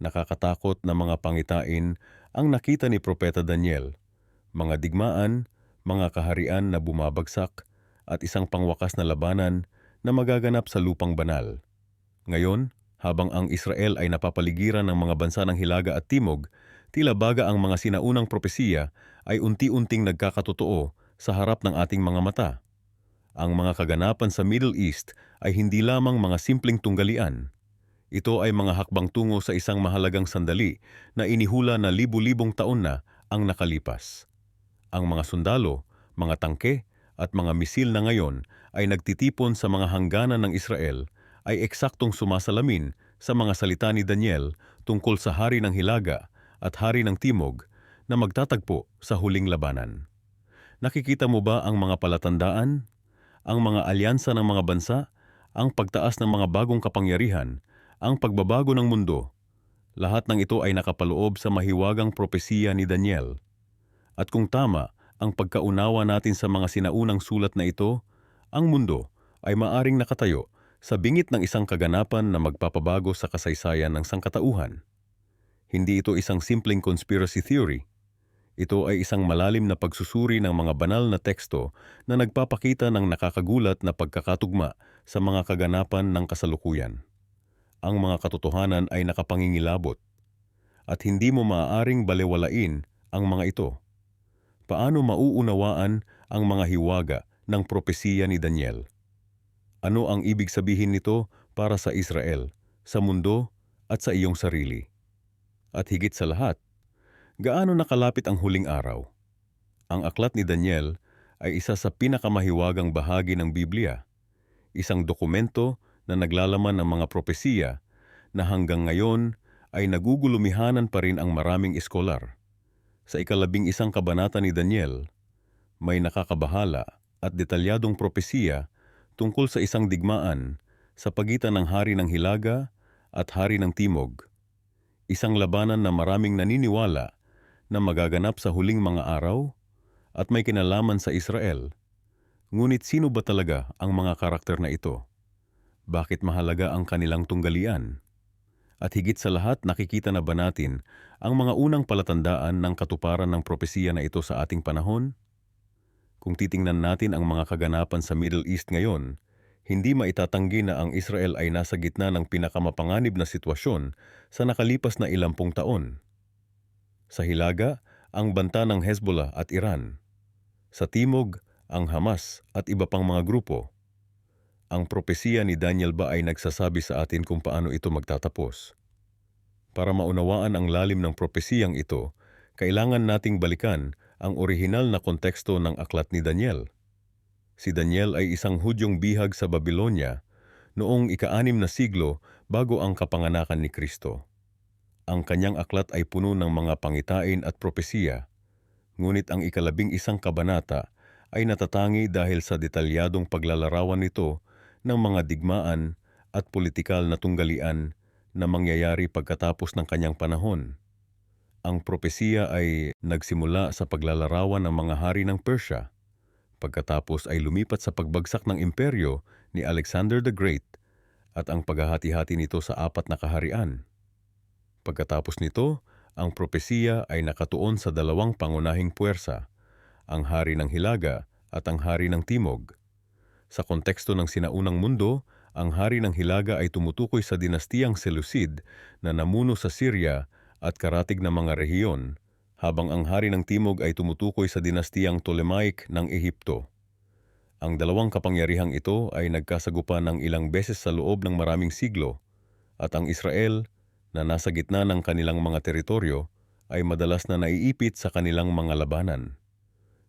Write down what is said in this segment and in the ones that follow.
Nakakatakot na mga pangitain ang nakita ni Propeta Daniel, mga digmaan, mga kaharian na bumabagsak, at isang pangwakas na labanan na magaganap sa lupang banal. Ngayon, habang ang Israel ay napapaligiran ng mga bansa ng Hilaga at Timog, tila baga ang mga sinaunang propesiya ay unti-unting nagkakatotoo sa harap ng ating mga mata. Ang mga kaganapan sa Middle East ay hindi lamang mga simpleng tunggalian. Ito ay mga hakbang tungo sa isang mahalagang sandali na inihula na libu-libong taon na ang nakalipas. Ang mga sundalo, mga tangke, at mga misil na ngayon ay nagtitipon sa mga hangganan ng Israel ay eksaktong sumasalamin sa mga salita ni Daniel tungkol sa hari ng Hilaga at hari ng Timog na magtatagpo sa huling labanan. Nakikita mo ba ang mga palatandaan, ang mga alyansa ng mga bansa, ang pagtaas ng mga bagong kapangyarihan, ang pagbabago ng mundo? Lahat ng ito ay nakapaloob sa mahiwagang propesiya ni Daniel. At kung tama ang pagkaunawa natin sa mga sinaunang sulat na ito, ang mundo ay maaring nakatayo sa bingit ng isang kaganapan na magpapabago sa kasaysayan ng sangkatauhan. Hindi ito isang simpleng conspiracy theory. Ito ay isang malalim na pagsusuri ng mga banal na teksto na nagpapakita ng nakakagulat na pagkakatugma sa mga kaganapan ng kasalukuyan. Ang mga katotohanan ay nakapangingilabot at hindi mo maaaring balewalain ang mga ito. Paano mauunawaan ang mga hiwaga ng propesiya ni Daniel? Ano ang ibig sabihin nito para sa Israel, sa mundo at sa iyong sarili? At higit sa lahat, gaano nakalapit ang huling araw? Ang aklat ni Daniel ay isa sa pinakamahiwagang bahagi ng Biblia, isang dokumento na naglalaman ng mga propesiya na hanggang ngayon ay nagugulumihanan pa rin ang maraming eskolar. Sa ika-11 kabanata ni Daniel, may nakakabahala at detalyadong propesiya tungkol sa isang digmaan sa pagitan ng hari ng Hilaga at hari ng Timog. Isang labanan na maraming naniniwala na magaganap sa huling mga araw at may kinalaman sa Israel. Ngunit sino ba talaga ang mga karakter na ito? Bakit mahalaga ang kanilang tunggalian? At higit sa lahat, nakikita na ba natin ang mga unang palatandaan ng katuparan ng propesiya na ito sa ating panahon? Kung titingnan natin ang mga kaganapan sa Middle East ngayon, hindi maitatanggi na ang Israel ay nasa gitna ng pinakamapanganib na sitwasyon sa nakalipas na 10 taon. Sa Hilaga, ang banta ng Hezbollah at Iran. Sa Timog, ang Hamas at iba pang mga grupo. Ang propesiya ni Daniel ba ay nagsasabi sa atin kung paano ito magtatapos? Para maunawaan ang lalim ng propesiyang ito, kailangan nating balikan ang orihinal na konteksto ng aklat ni Daniel. Si Daniel ay isang Hudyong bihag sa Babylonia noong ika-6 na siglo bago ang kapanganakan ni Kristo. Ang kanyang aklat ay puno ng mga pangitain at propesiya, ngunit ang ika-11 kabanata ay natatangi dahil sa detalyadong paglalarawan nito ng mga digmaan at politikal na tunggalian na mangyayari pagkatapos ng kanyang panahon. Ang propesiya ay nagsimula sa paglalarawan ng mga hari ng Persia, pagkatapos ay lumipat sa pagbagsak ng imperyo ni Alexander the Great at ang paghahati-hati nito sa 4 na kaharian. Pagkatapos nito, ang propesiya ay nakatuon sa 2 pangunahing puwersa, ang hari ng Hilaga at ang hari ng Timog. Sa konteksto ng sinaunang mundo, ang hari ng Hilaga ay tumutukoy sa dinastiyang Seleucid na namuno sa Syria at karatig na mga rehiyon, habang ang hari ng Timog ay tumutukoy sa dinastiyang Ptolemaic ng Ehipto. Ang 2 kapangyarihang ito ay nagkasagupan ng ilang beses sa loob ng maraming siglo, at ang Israel, na nasa gitna ng kanilang mga teritoryo, ay madalas na naiipit sa kanilang mga labanan.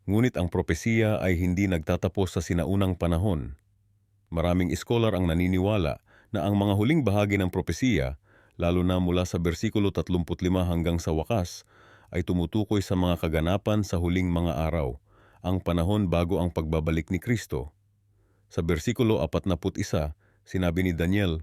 Ngunit ang propesiya ay hindi nagtatapos sa sinaunang panahon. Maraming iskolar ang naniniwala na ang mga huling bahagi ng propesiya, lalo na mula sa bersikulo 35 hanggang sa wakas, ay tumutukoy sa mga kaganapan sa huling mga araw, ang panahon bago ang pagbabalik ni Kristo. Sa bersikulo 41, sinabi ni Daniel,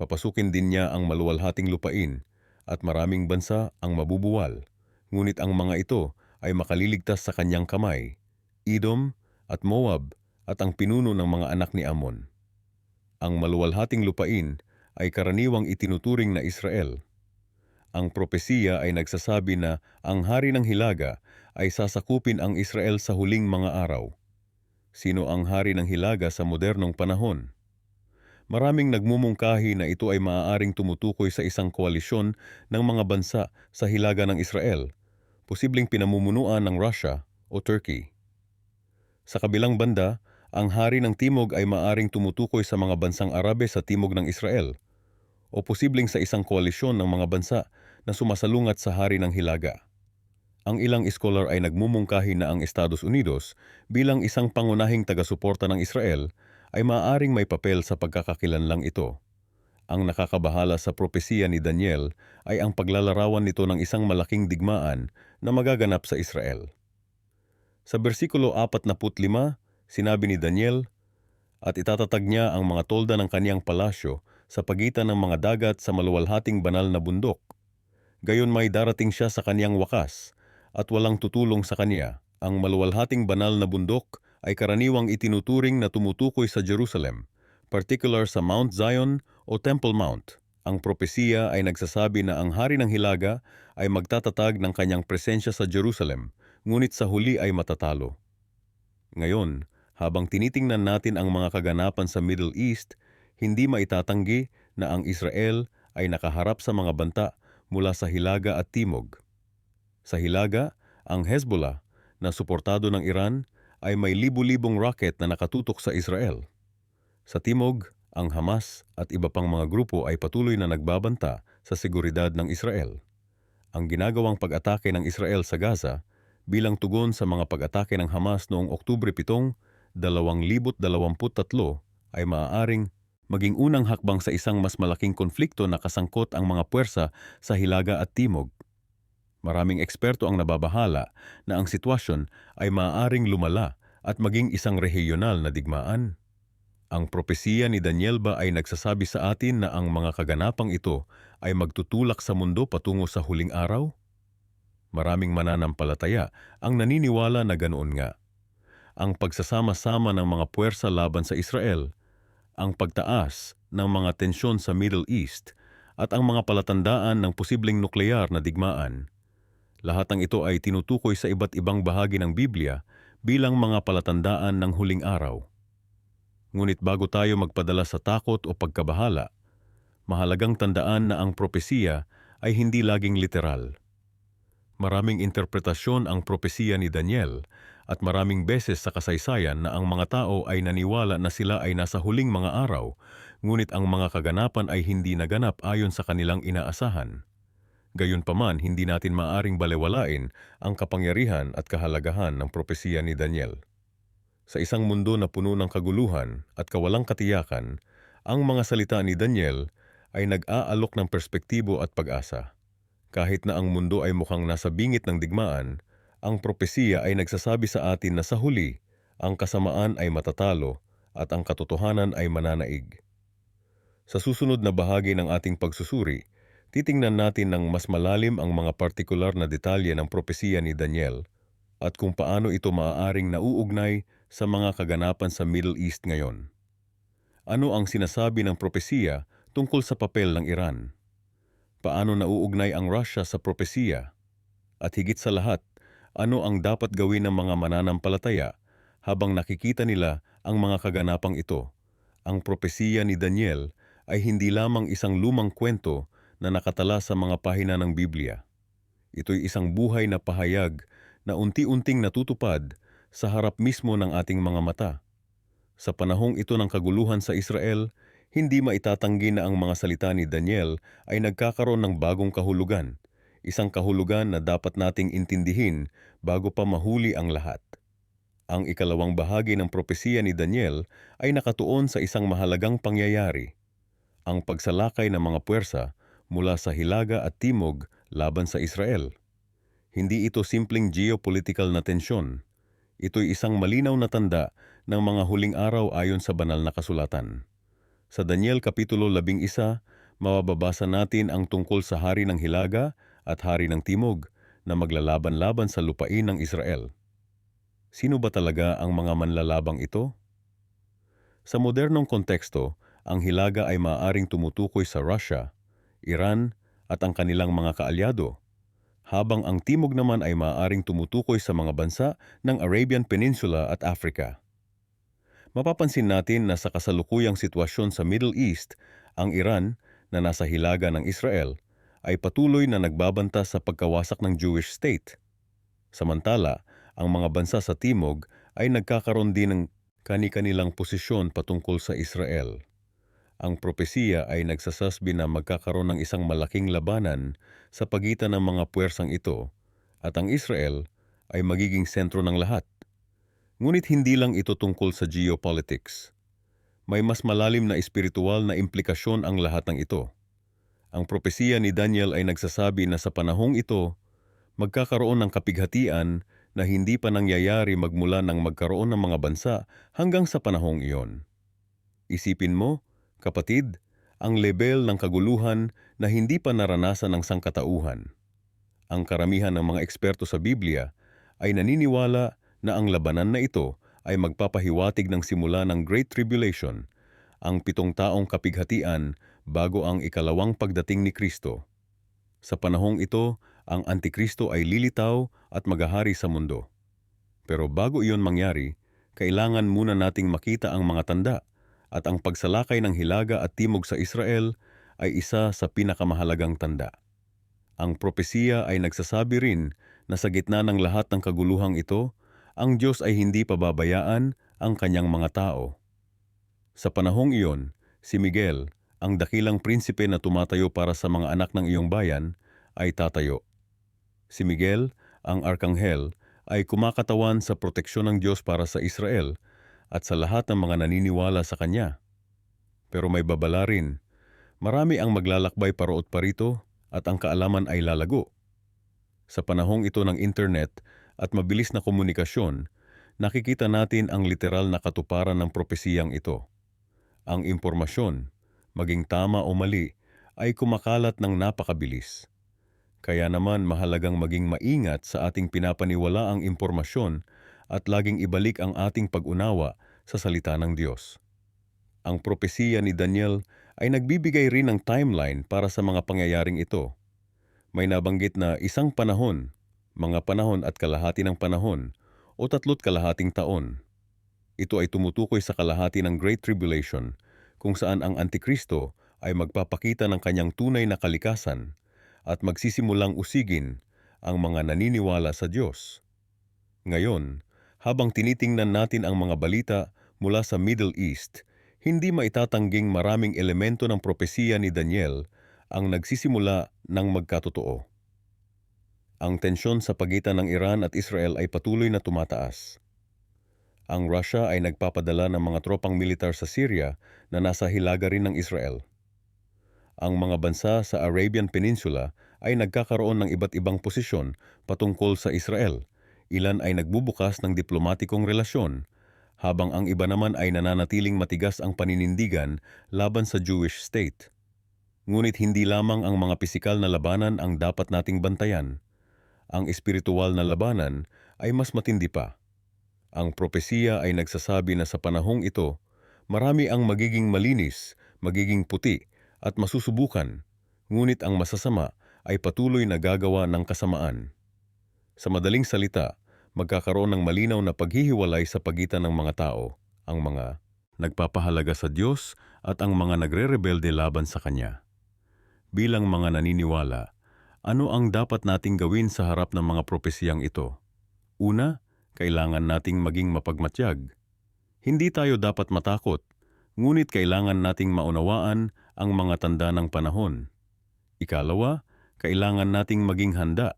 papasukin din niya ang maluwalhating lupain at maraming bansa ang mabubuwal, ngunit ang mga ito ay makaliligtas sa kanyang kamay, Edom at Moab at ang pinuno ng mga anak ni Ammon. Ang maluwalhating lupain ay karaniwang itinuturing na Israel. Ang propesiya ay nagsasabi na ang hari ng Hilaga ay sasakupin ang Israel sa huling mga araw. Sino ang hari ng Hilaga sa modernong panahon? Maraming nagmumungkahi na ito ay maaaring tumutukoy sa isang koalisyon ng mga bansa sa hilaga ng Israel, posibleng pinamumunuan ng Russia o Turkey. Sa kabilang banda, ang hari ng Timog ay maaaring tumutukoy sa mga bansang Arabe sa timog ng Israel, o posibleng sa isang koalisyon ng mga bansa na sumasalungat sa hari ng hilaga. Ang ilang iskolar ay nagmumungkahi na ang Estados Unidos bilang isang pangunahing taga-suporta ng Israel ay maaaring may papel sa pagkakakilanlang ito. Ang nakakabahala sa propesiya ni Daniel ay ang paglalarawan nito ng isang malaking digmaan na magaganap sa Israel. Sa bersikulo 45, sinabi ni Daniel, "At itatatag niya ang mga tolda ng kaniyang palasyo sa pagitan ng mga dagat sa maluwalhating banal na bundok. Gayon may darating siya sa kaniyang wakas, at walang tutulong sa kaniya. Ang maluwalhating banal na bundok ay karaniwang itinuturing na tumutukoy sa Jerusalem, particular sa Mount Zion o Temple Mount. Ang propesiya ay nagsasabi na ang hari ng hilaga ay magtatatag ng kanyang presensya sa Jerusalem, ngunit sa huli ay matatalo." Ngayon, habang tinitingnan natin ang mga kaganapan sa Middle East, hindi maitatanggi na ang Israel ay nakaharap sa mga banta mula sa hilaga at timog. Sa hilaga, ang Hezbollah, na suportado ng Iran, ay may libu-libong rocket na nakatutok sa Israel. Sa timog, ang Hamas at iba pang mga grupo ay patuloy na nagbabanta sa seguridad ng Israel. Ang ginagawang pag-atake ng Israel sa Gaza bilang tugon sa mga pag-atake ng Hamas noong Oktubre 7, 2023 ay maaaring maging unang hakbang sa isang mas malaking konflikto na kasangkot ang mga puwersa sa hilaga at timog. Maraming eksperto ang nababahala na ang sitwasyon ay maaaring lumala at maging isang rehiyonal na digmaan. Ang propesiya ni Daniel ba ay nagsasabi sa atin na ang mga kaganapang ito ay magtutulak sa mundo patungo sa huling araw? Maraming mananampalataya ang naniniwala na ganoon nga. Ang pagsasama-sama ng mga puwersa laban sa Israel, ang pagtaas ng mga tensyon sa Middle East, at ang mga palatandaan ng posibleng nuklear na digmaan. Lahat ng ito ay tinutukoy sa iba't ibang bahagi ng Biblia bilang mga palatandaan ng huling araw. Ngunit bago tayo magpadala sa takot o pagkabahala, mahalagang tandaan na ang propesiya ay hindi laging literal. Maraming interpretasyon ang propesiya ni Daniel at maraming beses sa kasaysayan na ang mga tao ay naniwala na sila ay nasa huling mga araw, ngunit ang mga kaganapan ay hindi naganap ayon sa kanilang inaasahan. Gayunpaman, hindi natin maaring balewalain ang kapangyarihan at kahalagahan ng propesiya ni Daniel. Sa isang mundo na puno ng kaguluhan at kawalang katiyakan, ang mga salita ni Daniel ay nag-aalok ng perspektibo at pag-asa. Kahit na ang mundo ay mukhang nasa bingit ng digmaan, ang propesiya ay nagsasabi sa atin na sa huli, ang kasamaan ay matatalo at ang katotohanan ay mananaig. Sa susunod na bahagi ng ating pagsusuri, titingnan natin ng mas malalim ang mga partikular na detalye ng propesiya ni Daniel at kung paano ito maaaring nauugnay sa mga kaganapan sa Middle East ngayon. Ano ang sinasabi ng propesiya tungkol sa papel ng Iran? Paano nauugnay ang Russia sa propesiya? At higit sa lahat, ano ang dapat gawin ng mga mananampalataya habang nakikita nila ang mga kaganapang ito? Ang propesiya ni Daniel ay hindi lamang isang lumang kwento na nakatala sa mga pahina ng Biblia. Ito'y isang buhay na pahayag na unti-unting natutupad sa harap mismo ng ating mga mata. Sa panahong ito ng kaguluhan sa Israel, hindi maitatanggi na ang mga salita ni Daniel ay nagkakaroon ng bagong kahulugan, isang kahulugan na dapat nating intindihin bago pa mahuli ang lahat. Ang ikalawang bahagi ng propesiya ni Daniel ay nakatuon sa isang mahalagang pangyayari, ang pagsalakay ng mga puwersa mula sa hilaga at timog laban sa Israel. Hindi ito simpleng geopolitical na tensyon. Ito'y isang malinaw na tanda ng mga huling araw ayon sa banal na kasulatan. Sa Daniel Kapitulo 11, mababasa natin ang tungkol sa hari ng hilaga at hari ng timog na maglalaban-laban sa lupain ng Israel. Sino ba talaga ang mga manlalabang ito? Sa modernong konteksto, ang hilaga ay maaaring tumutukoy sa Russia, Iran, at ang kanilang mga kaalyado, habang ang timog naman ay maaaring tumutukoy sa mga bansa ng Arabian Peninsula at Africa. Mapapansin natin na sa kasalukuyang sitwasyon sa Middle East, ang Iran, na nasa hilaga ng Israel, ay patuloy na nagbabanta sa pagkawasak ng Jewish state. Samantala, ang mga bansa sa timog ay nagkakaroon din ng kani-kanilang posisyon patungkol sa Israel. Ang propesiya ay nagsasasbi na magkakaroon ng isang malaking labanan sa pagitan ng mga puwersang ito at ang Israel ay magiging sentro ng lahat. Ngunit hindi lang ito tungkol sa geopolitics. May mas malalim na espiritual na implikasyon ang lahat ng ito. Ang propesiya ni Daniel ay nagsasabi na sa panahong ito, magkakaroon ng kapighatian na hindi pa nangyayari magmula nang magkaroon ng mga bansa hanggang sa panahong iyon. Isipin mo, kapatid, ang lebel ng kaguluhan na hindi pa naranasan ng sangkatauhan. Ang karamihan ng mga eksperto sa Biblia ay naniniwala na ang labanan na ito ay magpapahiwatig ng simula ng Great Tribulation, ang 7 taong kapighatian bago ang ikalawang pagdating ni Kristo. Sa panahong ito, ang Antikristo ay lilitaw at maghahari sa mundo. Pero bago iyon mangyari, kailangan muna nating makita ang mga tanda at ang pagsalakay ng hilaga at timog sa Israel ay isa sa pinakamahalagang tanda. Ang propesiya ay nagsasabi rin na sa gitna ng lahat ng kaguluhang ito, ang Diyos ay hindi pababayaan ang kanyang mga tao. Sa panahong iyon, si Miguel, ang dakilang prinsipe na tumatayo para sa mga anak ng iyong bayan, ay tatayo. Si Miguel, ang arkanghel, ay kumakatawan sa proteksyon ng Diyos para sa Israel at sa lahat ng mga naniniwala sa kanya. Pero may babala rin, marami ang maglalakbay paroot parito at ang kaalaman ay lalago. Sa panahong ito ng internet at mabilis na komunikasyon, nakikita natin ang literal na katuparan ng propesiyang ito. Ang impormasyon, maging tama o mali, ay kumakalat ng napakabilis. Kaya naman mahalagang maging maingat sa ating pinapaniwalaang impormasyon at laging ibalik ang ating pag-unawa sa salita ng Diyos. Ang propesiya ni Daniel ay nagbibigay rin ng timeline para sa mga pangyayaring ito. May nabanggit na isang panahon, mga panahon at kalahati ng panahon, o 3.5 taon. Ito ay tumutukoy sa kalahati ng Great Tribulation, kung saan ang Antikristo ay magpapakita ng kanyang tunay na kalikasan at magsisimulang usigin ang mga naniniwala sa Diyos. Ngayon, habang tinitingnan natin ang mga balita mula sa Middle East, hindi maitatangging maraming elemento ng propesiya ni Daniel ang nagsisimula ng magkatotoo. Ang tensyon sa pagitan ng Iran at Israel ay patuloy na tumataas. Ang Russia ay nagpapadala ng mga tropang militar sa Syria na nasa hilaga rin ng Israel. Ang mga bansa sa Arabian Peninsula ay nagkakaroon ng iba't ibang posisyon patungkol sa Israel. Ilan ay nagbubukas ng diplomatikong relasyon, habang ang iba naman ay nananatiling matigas ang paninindigan laban sa Jewish state. Ngunit hindi lamang ang mga pisikal na labanan ang dapat nating bantayan. Ang espiritual na labanan ay mas matindi pa. Ang propesiya ay nagsasabi na sa panahong ito, marami ang magiging malinis, magiging puti, at masusubukan, ngunit ang masasama ay patuloy na gagawa ng kasamaan. Sa madaling salita, magkakaroon ng malinaw na paghihiwalay sa pagitan ng mga tao, ang mga nagpapahalaga sa Diyos at ang mga nagre-rebelde laban sa Kanya. Bilang mga naniniwala, ano ang dapat nating gawin sa harap ng mga propesiyang ito? Una, kailangan nating maging mapagmatyag. Hindi tayo dapat matakot, ngunit kailangan nating maunawaan ang mga tanda ng panahon. Ikalawa, kailangan nating maging handa,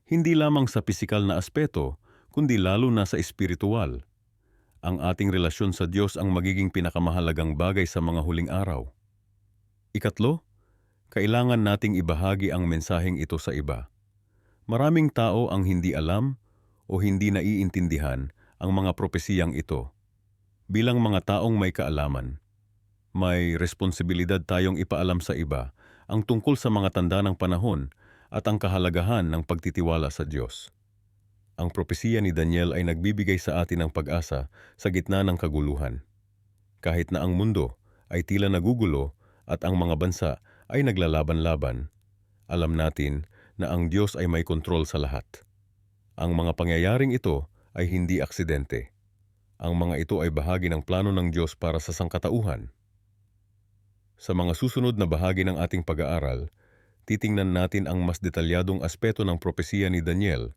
hindi lamang sa pisikal na aspeto, kundi lalo na sa espiritual. Ang ating relasyon sa Diyos ang magiging pinakamahalagang bagay sa mga huling araw. Ikatlo, kailangan nating ibahagi ang mensaheng ito sa iba. Maraming tao ang hindi alam o hindi naiintindihan ang mga propesiyang ito. Bilang mga taong may kaalaman, may responsibilidad tayong ipaalam sa iba ang tungkol sa mga tanda ng panahon at ang kahalagahan ng pagtitiwala sa Diyos. Ang propesiya ni Daniel ay nagbibigay sa atin ng pag-asa sa gitna ng kaguluhan. Kahit na ang mundo ay tila nagugulo at ang mga bansa ay naglalaban-laban, Alam natin na ang Diyos ay may kontrol sa lahat. Ang mga pangyayaring ito ay hindi aksidente. Ang mga ito ay bahagi ng plano ng Diyos para sa sangkatauhan. Sa mga susunod na bahagi ng ating pag-aaral, titingnan natin ang mas detalyadong aspeto ng propesiya ni Daniel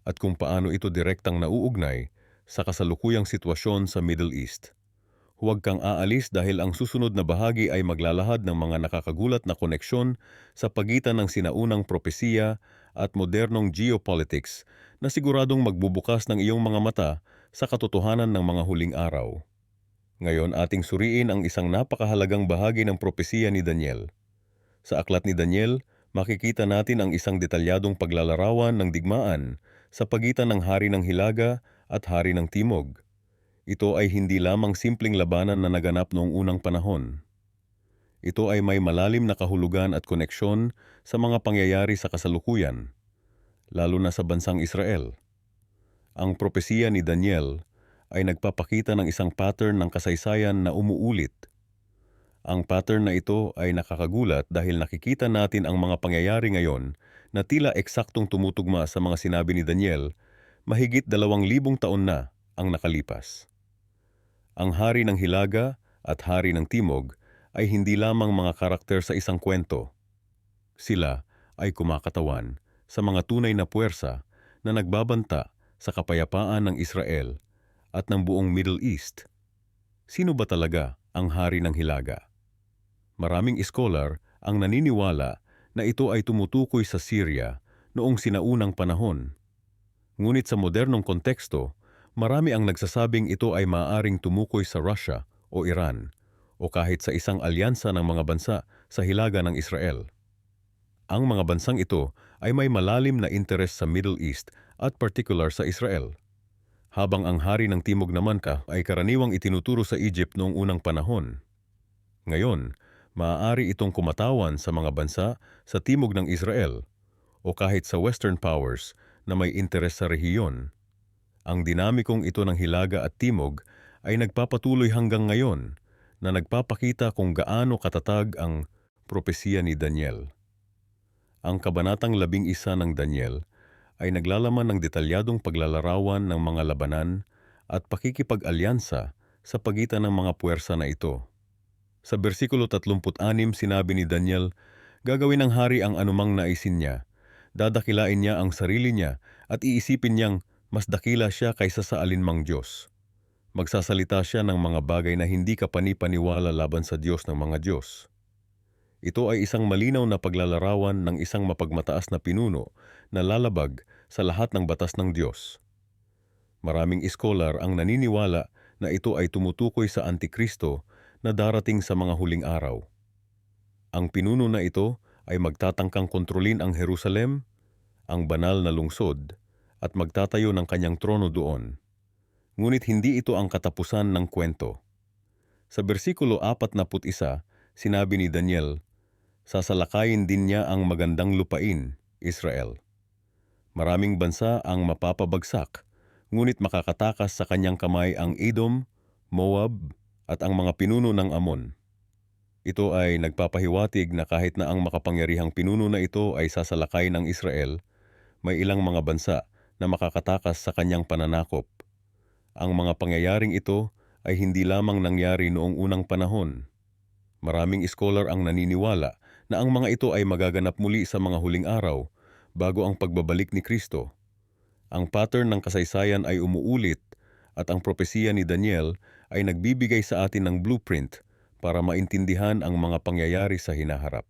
at kung paano ito direktang nauugnay sa kasalukuyang sitwasyon sa Middle East. Huwag kang aalis dahil ang susunod na bahagi ay maglalahad ng mga nakakagulat na koneksyon sa pagitan ng sinaunang propesiya at modernong geopolitics na siguradong magbubukas ng iyong mga mata sa katotohanan ng mga huling araw. Ngayon ating suriin ang isang napakahalagang bahagi ng propesiya ni Daniel. Sa aklat ni Daniel, makikita natin ang isang detalyadong paglalarawan ng digmaan sa pagitan ng hari ng Hilaga at hari ng Timog. Ito ay hindi lamang simpleng labanan na naganap noong unang panahon. Ito ay may malalim na kahulugan at koneksyon sa mga pangyayari sa kasalukuyan, lalo na sa bansang Israel. Ang propesiya ni Daniel ay nagpapakita ng isang pattern ng kasaysayan na umuulit. Ang pattern na ito ay nakakagulat dahil nakikita natin ang mga pangyayari ngayon na tila eksaktong tumutugma sa mga sinabi ni Daniel mahigit 2,000 taon na ang nakalipas. Ang hari ng Hilaga at hari ng Timog ay hindi lamang mga karakter sa isang kwento. Sila ay kumakatawan sa mga tunay na puwersa na nagbabanta sa kapayapaan ng Israel at ng buong Middle East. Sino ba talaga ang hari ng Hilaga? Maraming iskolar ang naniniwala na ito ay tumutukoy sa Syria noong sinaunang panahon. Ngunit sa modernong konteksto, marami ang nagsasabing ito ay maaaring tumukoy sa Russia o Iran o kahit sa isang alyansa ng mga bansa sa hilaga ng Israel. Ang mga bansang ito ay may malalim na interes sa Middle East at particular sa Israel. Habang ang hari ng Timog naman ay karaniwang itinuturo sa Egypt noong unang panahon. Ngayon, maaari itong kumatawan sa mga bansa sa timog ng Israel o kahit sa Western powers na may interes sa rehiyon. Ang dinamikong ito ng Hilaga at Timog ay nagpapatuloy hanggang ngayon na nagpapakita kung gaano katatag ang propesiya ni Daniel. Ang kabanatang 11 ng Daniel ay naglalaman ng detalyadong paglalarawan ng mga labanan at pakikipag-alyansa sa pagitan ng mga puwersa na ito. Sa bersikulo 36 sinabi ni Daniel, gagawin ng hari ang anumang naisin niya, dadakilain niya ang sarili niya at iisipin niyang mas dakila siya kaysa sa alinmang Diyos. Magsasalita siya ng mga bagay na hindi kapani-paniwala laban sa Diyos ng mga Diyos. Ito ay isang malinaw na paglalarawan ng isang mapagmataas na pinuno na lalabag sa lahat ng batas ng Diyos. Maraming iskolar ang naniniwala na ito ay tumutukoy sa Antikristo na darating sa mga huling araw. Ang pinuno na ito ay magtatangkang kontrolin ang Jerusalem, ang banal na lungsod, at magtatayo ng kanyang trono doon. Ngunit hindi ito ang katapusan ng kwento. Sa bersikulo 41, sinabi ni Daniel, sasalakayin din niya ang magandang lupain, Israel. Maraming bansa ang mapapabagsak, ngunit makakatakas sa kanyang kamay ang Edom, Moab, at ang mga pinuno ng Amon. Ito ay nagpapahiwatig na kahit na ang makapangyarihang pinuno na ito ay sasalakayin ng Israel, may ilang mga bansa na makakatakas sa kanyang pananakop. Ang mga pangyayaring ito ay hindi lamang nangyari noong unang panahon. Maraming iskolar ang naniniwala na ang mga ito ay magaganap muli sa mga huling araw bago ang pagbabalik ni Kristo. Ang pattern ng kasaysayan ay umuulit at ang propesiya ni Daniel ay nagbibigay sa atin ng blueprint para maintindihan ang mga pangyayari sa hinaharap.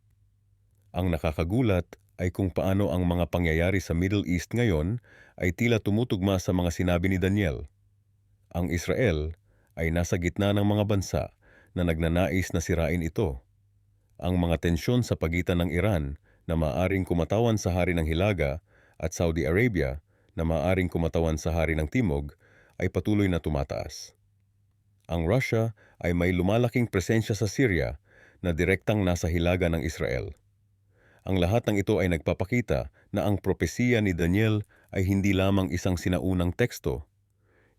Ang nakakagulat ay kung paano ang mga pangyayari sa Middle East ngayon ay tila tumutugma sa mga sinabi ni Daniel. Ang Israel ay nasa gitna ng mga bansa na nagnanais na sirain ito. Ang mga tensyon sa pagitan ng Iran na maaaring kumatawan sa hari ng Hilaga at Saudi Arabia na maaaring kumatawan sa hari ng Timog ay patuloy na tumataas. Ang Russia ay may lumalaking presensya sa Syria na direktang nasa hilaga ng Israel. Ang lahat ng ito ay nagpapakita na ang propesiya ni Daniel ay hindi lamang isang sinaunang teksto.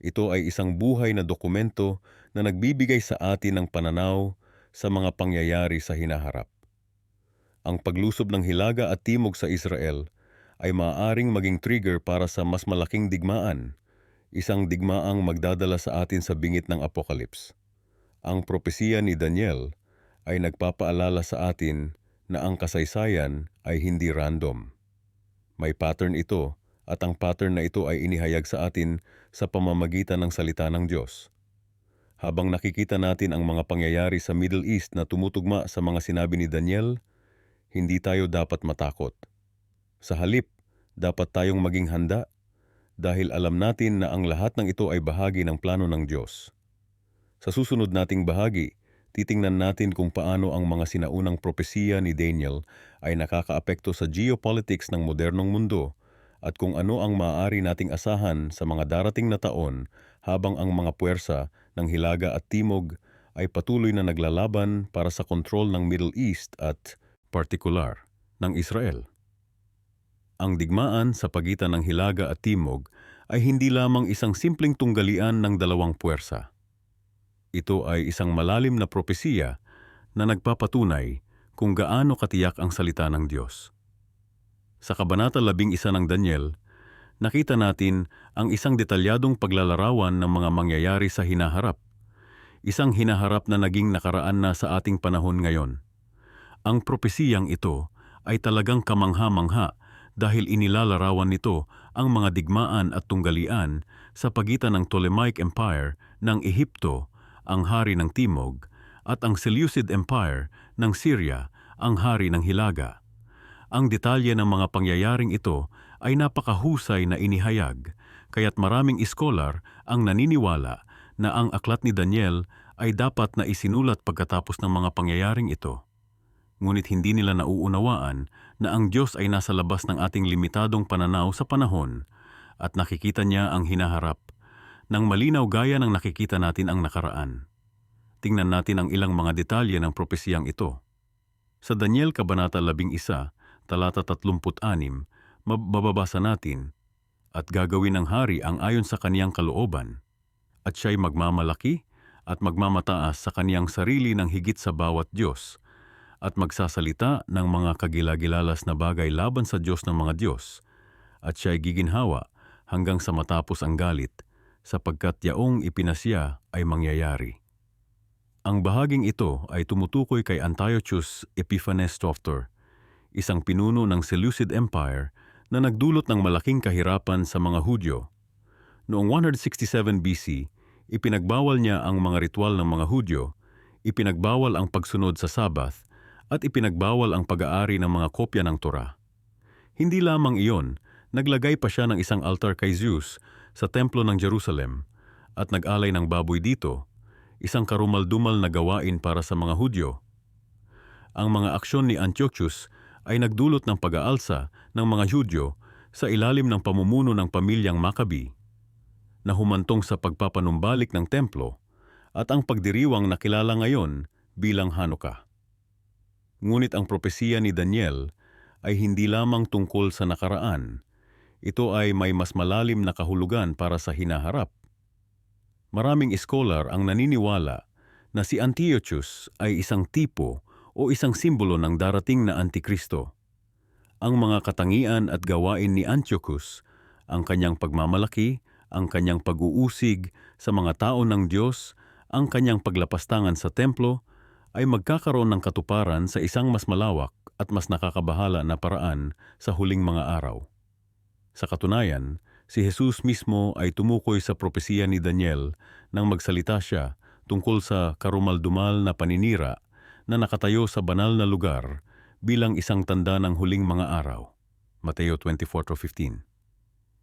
Ito ay isang buhay na dokumento na nagbibigay sa atin ng pananaw sa mga pangyayari sa hinaharap. Ang paglusob ng Hilaga at Timog sa Israel ay maaaring maging trigger para sa mas malaking digmaan, isang digmaang magdadala sa atin sa bingit ng Apocalypse. Ang propesiya ni Daniel ay nagpapaalala sa atin na ang kasaysayan ay hindi random. May pattern ito at ang pattern na ito ay inihayag sa atin sa pamamagitan ng salita ng Diyos. Habang nakikita natin ang mga pangyayari sa Middle East na tumutugma sa mga sinabi ni Daniel, hindi tayo dapat matakot. Sa halip, dapat tayong maging handa dahil alam natin na ang lahat ng ito ay bahagi ng plano ng Diyos. Sa susunod nating bahagi, titingnan natin kung paano ang mga sinaunang propesiya ni Daniel ay nakakaapekto sa geopolitics ng modernong mundo at kung ano ang maaari nating asahan sa mga darating na taon habang ang mga puwersa ng Hilaga at Timog ay patuloy na naglalaban para sa kontrol ng Middle East at, partikular, ng Israel. Ang digmaan sa pagitan ng Hilaga at Timog ay hindi lamang isang simpleng tunggalian ng dalawang puwersa. Ito ay isang malalim na propesiya na nagpapatunay kung gaano katiyak ang salita ng Diyos. Sa Kabanata 11 ng Daniel, nakita natin ang isang detalyadong paglalarawan ng mga mangyayari sa hinaharap. Isang hinaharap na naging nakaraan na sa ating panahon ngayon. Ang propesiyang ito ay talagang kamangha-mangha dahil inilalarawan nito ang mga digmaan at tunggalian sa pagitan ng Ptolemaic Empire ng Ehipto, ang hari ng Timog, at ang Seleucid Empire ng Syria, ang hari ng Hilaga. Ang detalye ng mga pangyayaring ito ay napakahusay na inihayag, kaya't maraming iskolar ang naniniwala na ang aklat ni Daniel ay dapat na isinulat pagkatapos ng mga pangyayaring ito. Ngunit hindi nila nauunawaan na ang Diyos ay nasa labas ng ating limitadong pananaw sa panahon at nakikita niya ang hinaharap ng malinaw gaya ng nakikita natin ang nakaraan. Tingnan natin ang ilang mga detalye ng propesiyang ito. Sa Daniel Kabanata 11, talata 36, mababasa natin, "At gagawin ng hari ang ayon sa kaniyang kalooban, at siya'y magmamalaki at magmamataas sa kaniyang sarili ng higit sa bawat Diyos, at magsasalita ng mga kagilagilalas na bagay laban sa Diyos ng mga Diyos, at siya'y giginhawa hanggang sa matapos ang galit, sapagkat yaong ipinasya ay mangyayari." Ang bahaging ito ay tumutukoy kay Antiochus Epiphanes Softer, isang pinuno ng Seleucid Empire na nagdulot ng malaking kahirapan sa mga Hudyo. Noong 167 BC, ipinagbawal niya ang mga ritual ng mga Hudyo, ipinagbawal ang pagsunod sa Sabbath, at ipinagbawal ang pag-aari ng mga kopya ng Torah. Hindi lamang iyon, naglagay pa siya ng isang altar kay Zeus sa templo ng Jerusalem at nag-alay ng baboy dito, isang karumal-dumal na gawain para sa mga Hudyo. Ang mga aksyon ni Antiochus ay nagdulot ng pag-aalsa ng mga Hudyo sa ilalim ng pamumuno ng pamilyang Maccabi, na humantong sa pagpapanumbalik ng templo at ang pagdiriwang na kilala ngayon bilang Hanukkah. Ngunit ang propesiya ni Daniel ay hindi lamang tungkol sa nakaraan. Ito ay may mas malalim na kahulugan para sa hinaharap. Maraming iskolar ang naniniwala na si Antiochus ay isang tipo o isang simbolo ng darating na Antikristo. Ang mga katangian at gawain ni Antiochus, ang kanyang pagmamalaki, ang kanyang pag-uusig sa mga tao ng Diyos, ang kanyang paglapastangan sa templo, ay magkakaroon ng katuparan sa isang mas malawak at mas nakakabahala na paraan sa huling mga araw. Sa katunayan, si Jesus mismo ay tumukoy sa propesiya ni Daniel nang magsalita siya tungkol sa karumal-dumal na paninira na nakatayo sa banal na lugar bilang isang tanda ng huling mga araw. Mateo 24:15.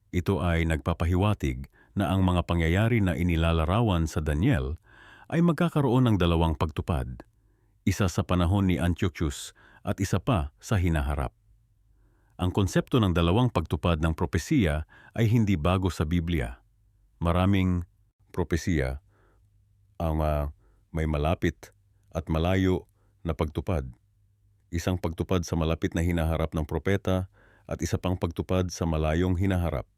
Ito ay nagpapahiwatig na ang mga pangyayari na inilalarawan sa Daniel ay magkakaroon ng dalawang pagtupad, isa sa panahon ni Antiochus at isa pa sa hinaharap. Ang konsepto ng dalawang pagtupad ng propesiya ay hindi bago sa Biblia. Maraming propesiya ang may malapit at malayo na pagtupad. Isang pagtupad sa malapit na hinaharap ng propeta at isa pang pagtupad sa malayong hinaharap.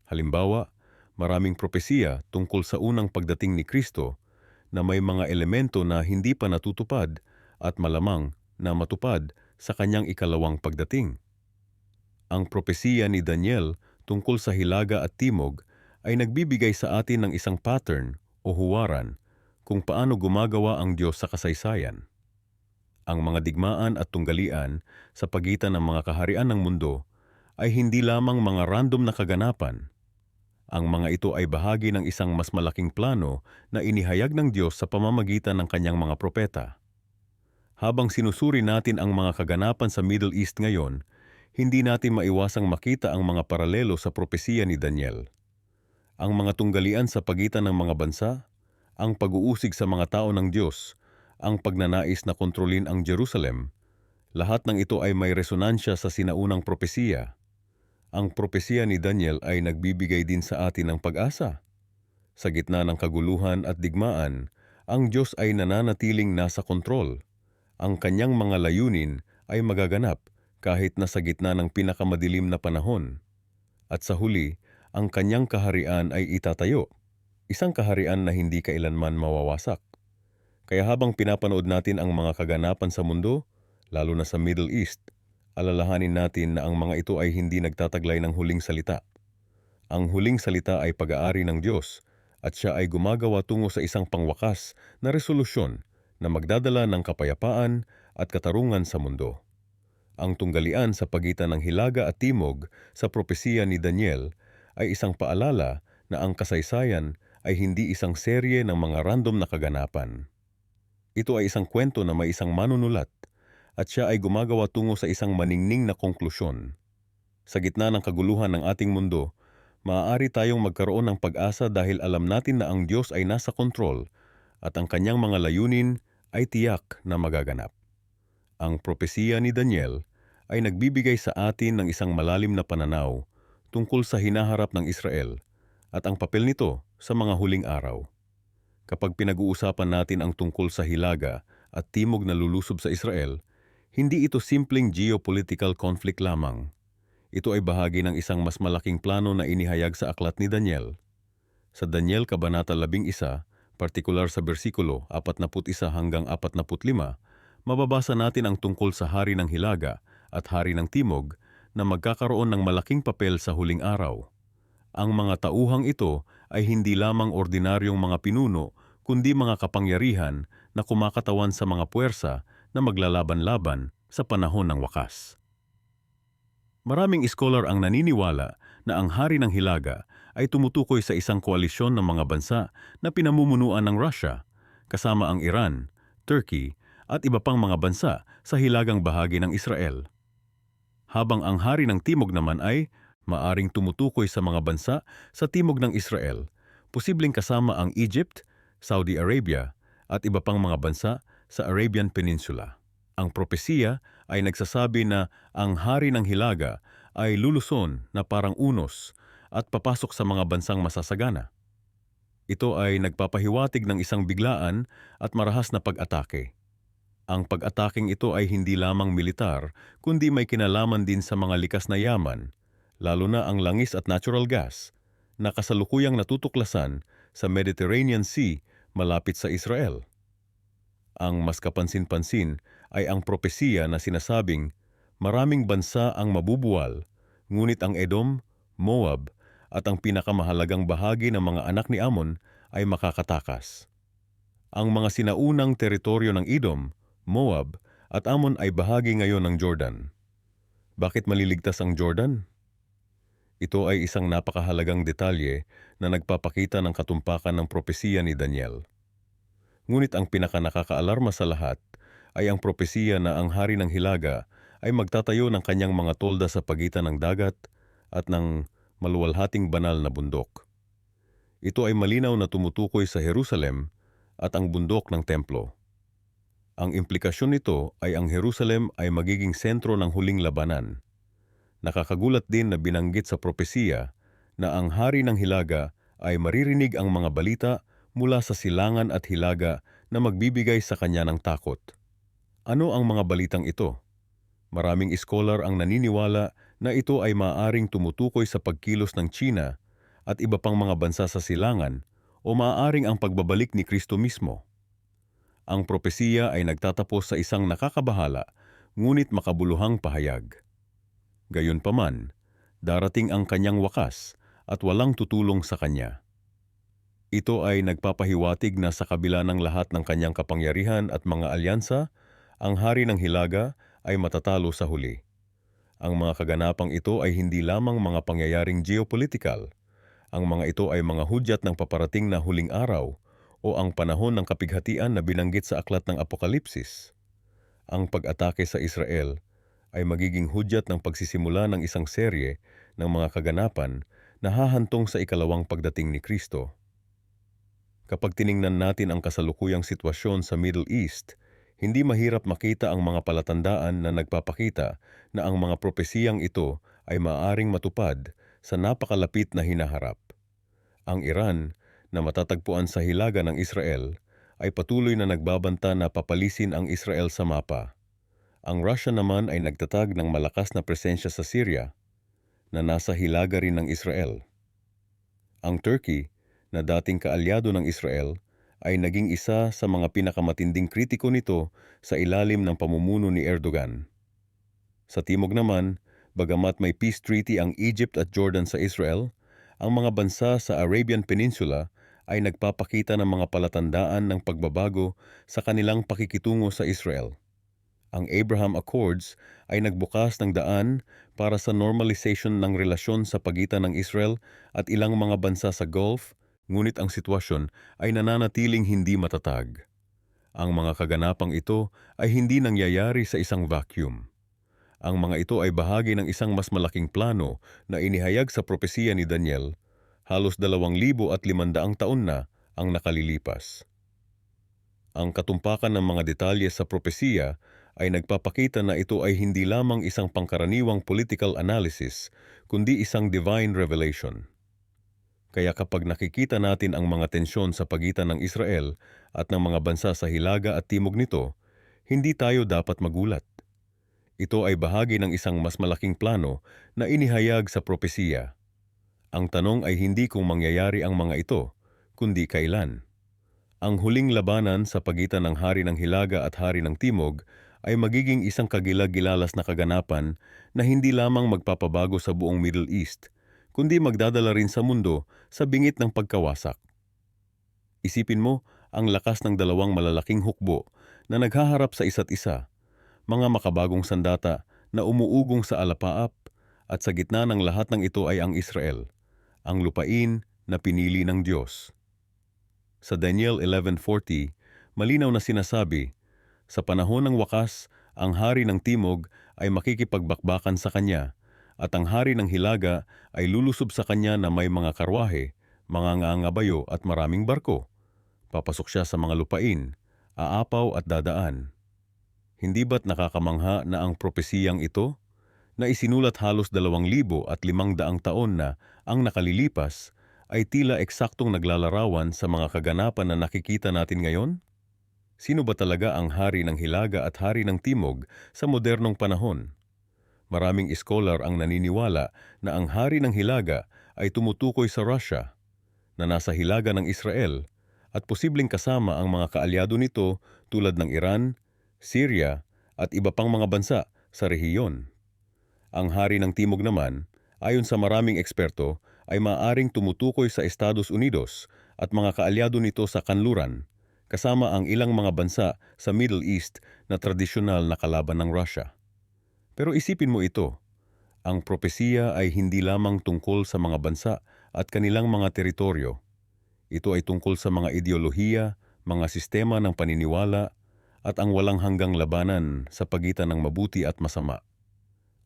Halimbawa, maraming propesiya tungkol sa unang pagdating ni Kristo na may mga elemento na hindi pa natutupad at malamang na matupad sa kanyang ikalawang pagdating. Ang propesiya ni Daniel tungkol sa Hilaga at Timog ay nagbibigay sa atin ng isang pattern o huwaran kung paano gumagawa ang Diyos sa kasaysayan. Ang mga digmaan at tunggalian sa pagitan ng mga kaharian ng mundo ay hindi lamang mga random na kaganapan. Ang mga ito ay bahagi ng isang mas malaking plano na inihayag ng Diyos sa pamamagitan ng kanyang mga propeta. Habang sinusuri natin ang mga kaganapan sa Middle East ngayon, hindi natin maiwasang makita ang mga paralelo sa propesiya ni Daniel. Ang mga tunggalian sa pagitan ng mga bansa, ang pag-uusig sa mga tao ng Diyos, ang pagnanais na kontrolin ang Jerusalem, lahat ng ito ay may resonansya sa sinaunang propesiya. Ang propesiya ni Daniel ay nagbibigay din sa atin ng pag-asa. Sa gitna ng kaguluhan at digmaan, ang Diyos ay nananatiling nasa kontrol. Ang kanyang mga layunin ay magaganap kahit na sa gitna ng pinakamadilim na panahon. At sa huli, ang kanyang kaharian ay itatayo, isang kaharian na hindi kailanman mawawasak. Kaya habang pinapanood natin ang mga kaganapan sa mundo, lalo na sa Middle East, alalahanin natin na ang mga ito ay hindi nagtataglay ng huling salita. Ang huling salita ay pag-aari ng Diyos at siya ay gumagawa tungo sa isang pangwakas na resolusyon na magdadala ng kapayapaan at katarungan sa mundo. Ang tunggalian sa pagitan ng Hilaga at Timog sa propesiya ni Daniel ay isang paalala na ang kasaysayan ay hindi isang serye ng mga random na kaganapan. Ito ay isang kwento na may isang manunulat at siya ay gumagawa tungo sa isang maningning na konklusyon. Sa gitna ng kaguluhan ng ating mundo, maaari tayong magkaroon ng pag-asa dahil alam natin na ang Diyos ay nasa kontrol at ang kanyang mga layunin ay tiyak na magaganap. Ang propesiya ni Daniel ay nagbibigay sa atin ng isang malalim na pananaw tungkol sa hinaharap ng Israel at ang papel nito sa mga huling araw. Kapag pinag-uusapan natin ang tungkol sa Hilaga at Timog na lulusob sa Israel, hindi ito simpleng geopolitical conflict lamang. Ito ay bahagi ng isang mas malaking plano na inihayag sa aklat ni Daniel. Sa Daniel Kabanata 11, partikular sa bersikulo 41 hanggang 45, mababasa natin ang tungkol sa hari ng Hilaga at hari ng Timog na magkakaroon ng malaking papel sa huling araw. Ang mga tauhang ito ay hindi lamang ordinaryong mga pinuno, kundi mga kapangyarihan na kumakatawan sa mga puwersa na maglalaban-laban sa panahon ng wakas. Maraming iskolar ang naniniwala na ang hari ng Hilaga ay tumutukoy sa isang koalisyon ng mga bansa na pinamumunuan ng Russia, kasama ang Iran, Turkey, at iba pang mga bansa sa hilagang bahagi ng Israel. Habang ang hari ng Timog naman ay maaring tumutukoy sa mga bansa sa timog ng Israel, posibleng kasama ang Egypt, Saudi Arabia, at iba pang mga bansa sa Arabian Peninsula. Ang propesiya ay nagsasabi na ang hari ng Hilaga ay luluson na parang unos at papasok sa mga bansang masasagana. Ito ay nagpapahiwatig ng isang biglaan at marahas na pag-atake. Ang pag-ataking ito ay hindi lamang militar, kundi may kinalaman din sa mga likas na yaman, lalo na ang langis at natural gas, na kasalukuyang natutuklasan sa Mediterranean Sea malapit sa Israel. Ang mas kapansin-pansin ay ang propesiya na sinasabing maraming bansa ang mabubuwal, ngunit ang Edom, Moab at ang pinakamahalagang bahagi ng mga anak ni Ammon ay makakatakas. Ang mga sinaunang teritoryo ng Edom, Moab at Ammon ay bahagi ngayon ng Jordan. Bakit maliligtas ang Jordan? Ito ay isang napakahalagang detalye na nagpapakita ng katumpakan ng propesiya ni Daniel. Ngunit ang pinakanakakaalarma sa lahat ay ang propesiya na ang hari ng Hilaga ay magtatayo ng kanyang mga tolda sa pagitan ng dagat at ng maluwalhating banal na bundok. Ito ay malinaw na tumutukoy sa Jerusalem at ang bundok ng templo. Ang implikasyon nito ay ang Jerusalem ay magiging sentro ng huling labanan. Nakakagulat din na binanggit sa propesiya na ang hari ng Hilaga ay maririnig ang mga balita mula sa silangan at hilaga na magbibigay sa kanya ng takot. Ano ang mga balitang ito? Maraming iskolar ang naniniwala na ito ay maaaring tumutukoy sa pagkilos ng China at iba pang mga bansa sa silangan o maaaring ang pagbabalik ni Kristo mismo. Ang propesiya ay nagtatapos sa isang nakakabahala, ngunit makabuluhang pahayag. Gayunpaman, darating ang kanyang wakas at walang tutulong sa kanya. Ito ay nagpapahiwatig na sa kabila ng lahat ng kanyang kapangyarihan at mga alyansa, ang hari ng hilaga ay matatalo sa huli. Ang mga kaganapang ito ay hindi lamang mga pangyayaring geopolitikal. Ang mga ito ay mga hudyat ng paparating na huling araw o ang panahon ng kapighatian na binanggit sa aklat ng Apokalipsis. Ang pag-atake sa Israel ay magiging hudyat ng pagsisimula ng isang serye ng mga kaganapan na hahantong sa ikalawang pagdating ni Kristo. Kapag tiningnan natin ang kasalukuyang sitwasyon sa Middle East, hindi mahirap makita ang mga palatandaan na nagpapakita na ang mga propesiyang ito ay maaaring matupad sa napakalapit na hinaharap. Ang Iran, na matatagpuan sa hilaga ng Israel, ay patuloy na nagbabanta na papalisin ang Israel sa mapa. Ang Russia naman ay nagtatag ng malakas na presensya sa Syria, na nasa hilaga rin ng Israel. Ang Turkey, na dating kaalyado ng Israel, ay naging isa sa mga pinakamatinding kritiko nito sa ilalim ng pamumuno ni Erdogan. Sa timog naman, bagamat may peace treaty ang Egypt at Jordan sa Israel, ang mga bansa sa Arabian Peninsula ay nagpapakita ng mga palatandaan ng pagbabago sa kanilang pakikitungo sa Israel. Ang Abraham Accords ay nagbukas ng daan para sa normalization ng relasyon sa pagitan ng Israel at ilang mga bansa sa Gulf, ngunit ang sitwasyon ay nananatiling hindi matatag. Ang mga kaganapang ito ay hindi nangyayari sa isang vacuum. Ang mga ito ay bahagi ng isang mas malaking plano na inihayag sa propesiya ni Daniel, halos 2,500 taon na ang nakalilipas. Ang katumpakan ng mga detalye sa propesiya ay nagpapakita na ito ay hindi lamang isang pangkaraniwang political analysis, kundi isang divine revelation. Kaya kapag nakikita natin ang mga tensyon sa pagitan ng Israel at ng mga bansa sa hilaga at timog nito, hindi tayo dapat magulat. Ito ay bahagi ng isang mas malaking plano na inihayag sa propesiya. Ang tanong ay hindi kung mangyayari ang mga ito, kundi kailan. Ang huling labanan sa pagitan ng hari ng hilaga at hari ng timog ay magiging isang kagilag-gilalas na kaganapan na hindi lamang magpapabago sa buong Middle East, kundi magdadala rin sa mundo sa bingit ng pagkawasak. Isipin mo ang lakas ng dalawang malalaking hukbo na naghaharap sa isa't isa, mga makabagong sandata na umuugong sa alapaap, at sa gitna ng lahat ng ito ay ang Israel, ang lupain na pinili ng Diyos. Sa Daniel 11:40, malinaw na sinasabi, sa panahon ng wakas, ang hari ng timog ay makikipagbakbakan sa kanya, at ang hari ng hilaga ay lulusob sa kanya na may mga karwahe, mga ngaangabayo at maraming barko. Papasok siya sa mga lupain, aapaw at dadaan. Hindi ba't nakakamangha na ang propesiyang ito, na isinulat halos 2,500 taon na ang nakalilipas, ay tila eksaktong naglalarawan sa mga kaganapan na nakikita natin ngayon? Sino ba talaga ang hari ng hilaga at hari ng timog sa modernong panahon? Maraming iskolar ang naniniwala na ang hari ng hilaga ay tumutukoy sa Russia, na nasa hilaga ng Israel, at posibleng kasama ang mga kaalyado nito tulad ng Iran, Syria, at iba pang mga bansa sa rehiyon. Ang hari ng timog naman, ayon sa maraming eksperto, ay maaaring tumutukoy sa Estados Unidos at mga kaalyado nito sa kanluran, kasama ang ilang mga bansa sa Middle East na tradisyonal na kalaban ng Russia. Pero isipin mo ito, ang propesiya ay hindi lamang tungkol sa mga bansa at kanilang mga teritoryo. Ito ay tungkol sa mga ideolohiya, mga sistema ng paniniwala, at ang walang hanggang labanan sa pagitan ng mabuti at masama.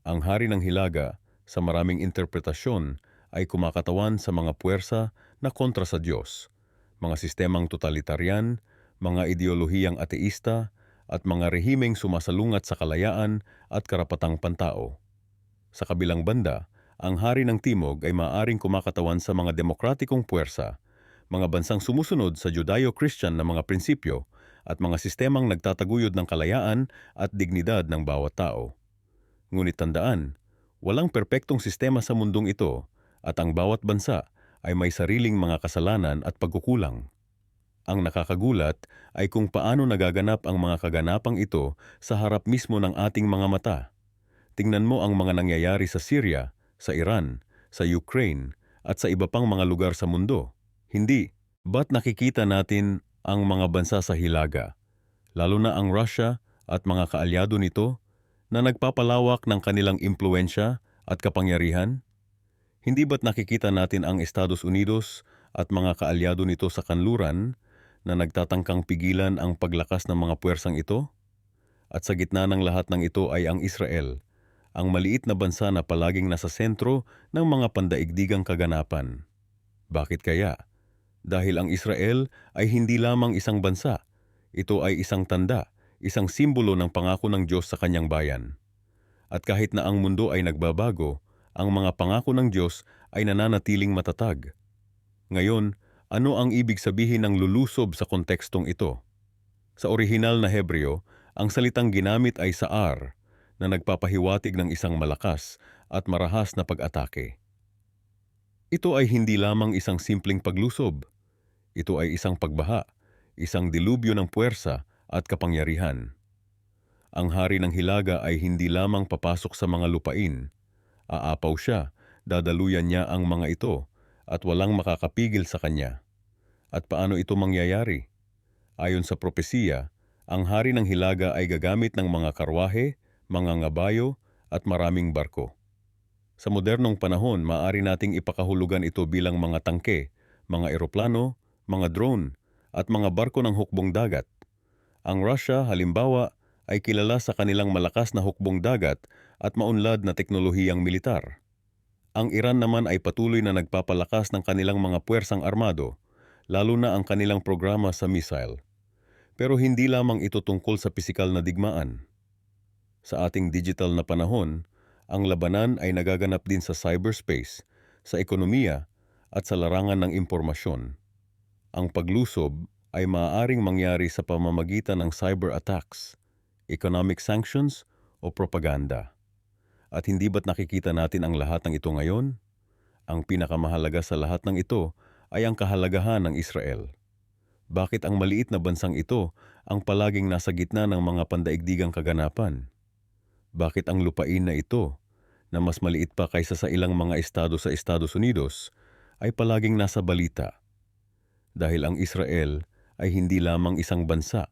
Ang hari ng hilaga, sa maraming interpretasyon, ay kumakatawan sa mga puwersa na kontra sa Diyos, mga sistemang totalitarian, mga ideolohiyang ateista, at mga rehimeng sumasalungat sa kalayaan at karapatang pantao. Sa kabilang banda, ang hari ng timog ay maaaring kumakatawan sa mga demokratikong puwersa, mga bansang sumusunod sa Judeo-Christian na mga prinsipyo, at mga sistemang nagtataguyod ng kalayaan at dignidad ng bawat tao. Ngunit tandaan, walang perpektong sistema sa mundong ito, at ang bawat bansa ay may sariling mga kasalanan at pagkukulang. Ang nakakagulat ay kung paano nagaganap ang mga kaganapang ito sa harap mismo ng ating mga mata. Tingnan mo ang mga nangyayari sa Syria, sa Iran, sa Ukraine, at sa iba pang mga lugar sa mundo. Hindi. Ba't nakikita natin ang mga bansa sa hilaga, lalo na ang Russia at mga kaalyado nito, na nagpapalawak ng kanilang impluensya at kapangyarihan? Hindi ba't nakikita natin ang Estados Unidos at mga kaalyado nito sa kanluran na nagtatangkang pigilan ang paglakas ng mga puwersang ito? At sa gitna ng lahat ng ito ay ang Israel, ang maliit na bansa na palaging nasa sentro ng mga pandaigdigang kaganapan. Bakit kaya? Dahil ang Israel ay hindi lamang isang bansa. Ito ay isang tanda, isang simbolo ng pangako ng Diyos sa kanyang bayan. At kahit na ang mundo ay nagbabago, ang mga pangako ng Diyos ay nananatiling matatag. Ngayon, ano ang ibig sabihin ng lulusob sa kontekstong ito? Sa orihinal na Hebreo, ang salitang ginamit ay saar, na nagpapahiwatig ng isang malakas at marahas na pag-atake. Ito ay hindi lamang isang simpleng paglusob. Ito ay isang pagbaha, isang dilubyo ng puwersa at kapangyarihan. Ang hari ng hilaga ay hindi lamang papasok sa mga lupain. Aapaw siya, dadaluyan niya ang mga ito, at walang makakapigil sa kanya. At paano ito mangyayari? Ayon sa propesiya, ang hari ng hilaga ay gagamit ng mga karwahe, mga ngabayo, at maraming barko. Sa modernong panahon, maaari nating ipakahulugan ito bilang mga tangke, mga eroplano, mga drone, at mga barko ng hukbong dagat. Ang Russia, halimbawa, ay kilala sa kanilang malakas na hukbong dagat at maunlad na teknolohiyang militar. Ang Iran naman ay patuloy na nagpapalakas ng kanilang mga puwersang armado, lalo na ang kanilang programa sa missile. Pero hindi lamang ito tungkol sa pisikal na digmaan. Sa ating digital na panahon, ang labanan ay nagaganap din sa cyberspace, sa ekonomiya, at sa larangan ng impormasyon. Ang paglusob ay maaaring mangyari sa pamamagitan ng cyber attacks, economic sanctions, o propaganda. At hindi ba't nakikita natin ang lahat ng ito ngayon? Ang pinakamahalaga sa lahat ng ito ay ang kahalagahan ng Israel. Bakit ang maliit na bansang ito ang palaging nasa gitna ng mga pandaigdigang kaganapan? Bakit ang lupain na ito, na mas maliit pa kaysa sa ilang mga estado sa Estados Unidos, ay palaging nasa balita? Dahil ang Israel ay hindi lamang isang bansa.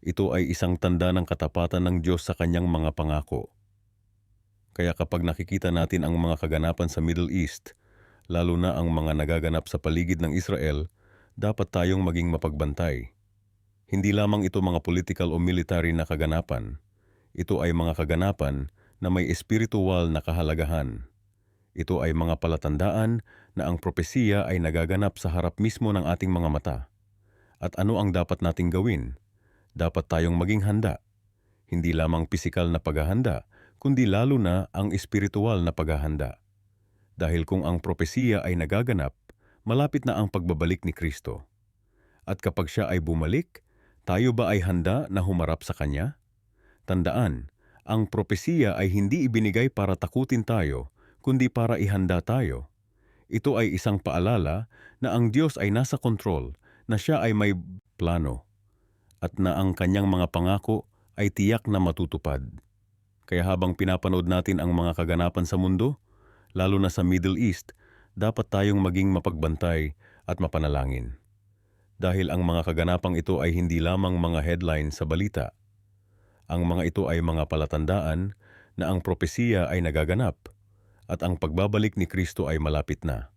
Ito ay isang tanda ng katapatan ng Diyos sa kanyang mga pangako. Kaya kapag nakikita natin ang mga kaganapan sa Middle East, lalo na ang mga nagaganap sa paligid ng Israel, dapat tayong maging mapagbantay. Hindi lamang ito mga political o military na kaganapan. Ito ay mga kaganapan na may espiritual na kahalagahan. Ito ay mga palatandaan na ang propesiya ay nagaganap sa harap mismo ng ating mga mata. At ano ang dapat nating gawin? Dapat tayong maging handa. Hindi lamang pisikal na paghahanda, kundi lalo na ang espiritual na paghahanda. Dahil kung ang propesiya ay nagaganap, malapit na ang pagbabalik ni Kristo. At kapag siya ay bumalik, tayo ba ay handa na humarap sa Kanya? Tandaan, ang propesiya ay hindi ibinigay para takutin tayo, kundi para ihanda tayo. Ito ay isang paalala na ang Diyos ay nasa kontrol, na siya ay may plano, at na ang kanyang mga pangako ay tiyak na matutupad. Kaya habang pinapanood natin ang mga kaganapan sa mundo, lalo na sa Middle East, dapat tayong maging mapagbantay at mapanalangin. Dahil ang mga kaganapang ito ay hindi lamang mga headline sa balita. Ang mga ito ay mga palatandaan na ang propesiya ay nagaganap at ang pagbabalik ni Kristo ay malapit na.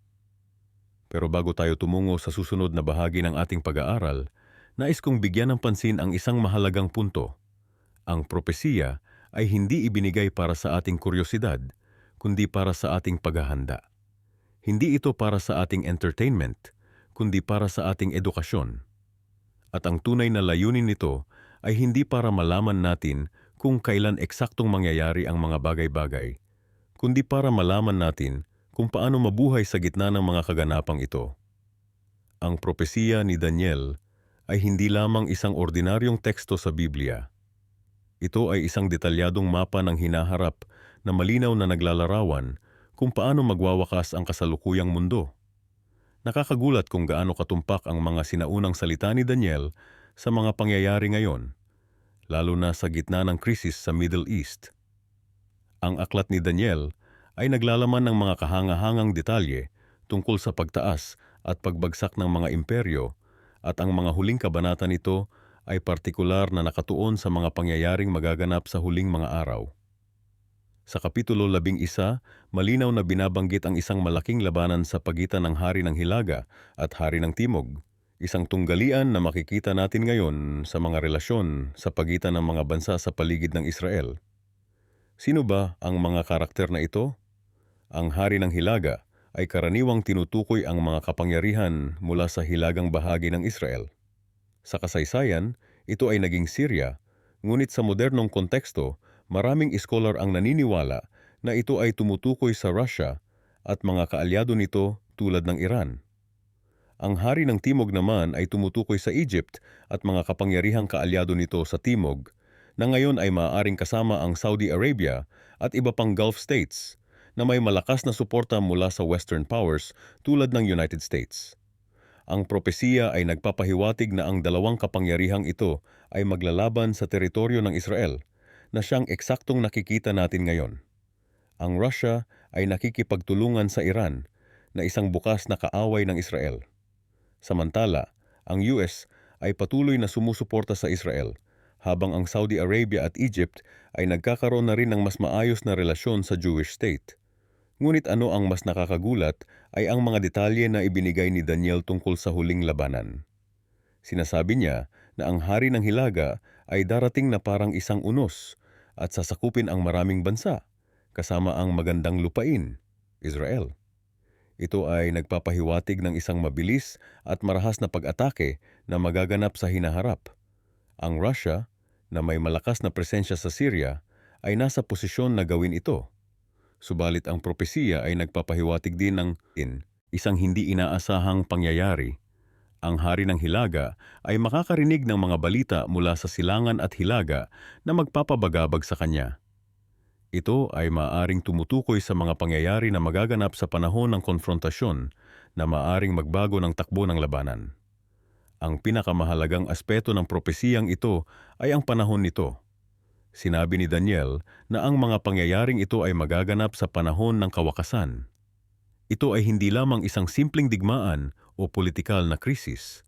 Pero bago tayo tumungo sa susunod na bahagi ng ating pag-aaral, nais kong bigyan ng pansin ang isang mahalagang punto. Ang propesiya ay hindi ibinigay para sa ating kuryosidad, kundi para sa ating paghahanda. Hindi ito para sa ating entertainment, kundi para sa ating edukasyon. At ang tunay na layunin nito ay hindi para malaman natin kung kailan eksaktong mangyayari ang mga bagay-bagay, kundi para malaman natin kung paano mabuhay sa gitna ng mga kaganapang ito. Ang propesiya ni Daniel ay hindi lamang isang ordinaryong teksto sa Biblia. Ito ay isang detalyadong mapa ng hinaharap na malinaw na naglalarawan kung paano magwawakas ang kasalukuyang mundo. Nakakagulat kung gaano katumpak ang mga sinaunang salita ni Daniel sa mga pangyayari ngayon, lalo na sa gitna ng krisis sa Middle East. Ang aklat ni Daniel ay naglalaman ng mga kahangahangang detalye tungkol sa pagtaas at pagbagsak ng mga imperyo, at ang mga huling kabanata nito ay partikular na nakatuon sa mga pangyayaring magaganap sa huling mga araw. Sa Kapitulo 11, malinaw na binabanggit ang isang malaking labanan sa pagitan ng Hari ng Hilaga at Hari ng Timog, isang tunggalian na makikita natin ngayon sa mga relasyon sa pagitan ng mga bansa sa paligid ng Israel. Sino ba ang mga karakter na ito? Ang Hari ng Hilaga ay karaniwang tinutukoy ang mga kapangyarihan mula sa hilagang bahagi ng Israel. Sa kasaysayan, ito ay naging Syria, ngunit sa modernong konteksto, maraming iskolar ang naniniwala na ito ay tumutukoy sa Russia at mga kaalyado nito tulad ng Iran. Ang Hari ng Timog naman ay tumutukoy sa Egypt at mga kapangyarihang kaalyado nito sa Timog, na ngayon ay maaaring kasama ang Saudi Arabia at iba pang Gulf states na may malakas na suporta mula sa Western powers tulad ng United States. Ang propesiya ay nagpapahiwatig na ang dalawang kapangyarihang ito ay maglalaban sa teritoryo ng Israel, na siyang eksaktong nakikita natin ngayon. Ang Russia ay nakikipagtulungan sa Iran, na isang bukas na kaaway ng Israel. Samantala, ang US ay patuloy na sumusuporta sa Israel, habang ang Saudi Arabia at Egypt ay nagkakaroon na rin ng mas maayos na relasyon sa Jewish state. Ngunit ano ang mas nakakagulat ay ang mga detalye na ibinigay ni Daniel tungkol sa huling labanan. Sinasabi niya na ang Hari ng Hilaga ay darating na parang isang unos at sasakupin ang maraming bansa, kasama ang magandang lupain, Israel. Ito ay nagpapahiwatig ng isang mabilis at marahas na pag-atake na magaganap sa hinaharap. Ang Russia, na may malakas na presensya sa Syria, ay nasa posisyon na gawin ito. Subalit ang propesiya ay nagpapahiwatig din ng isang hindi inaasahang pangyayari. Ang Hari ng Hilaga ay makakarinig ng mga balita mula sa silangan at hilaga na magpapabagabag sa kanya. Ito ay maaaring tumutukoy sa mga pangyayari na magaganap sa panahon ng konfrontasyon na maaaring magbago ng takbo ng labanan. Ang pinakamahalagang aspeto ng propesiyang ito ay ang panahon nito. Sinabi ni Daniel na ang mga pangyayaring ito ay magaganap sa panahon ng kawakasan. Ito ay hindi lamang isang simpleng digmaan o politikal na krisis.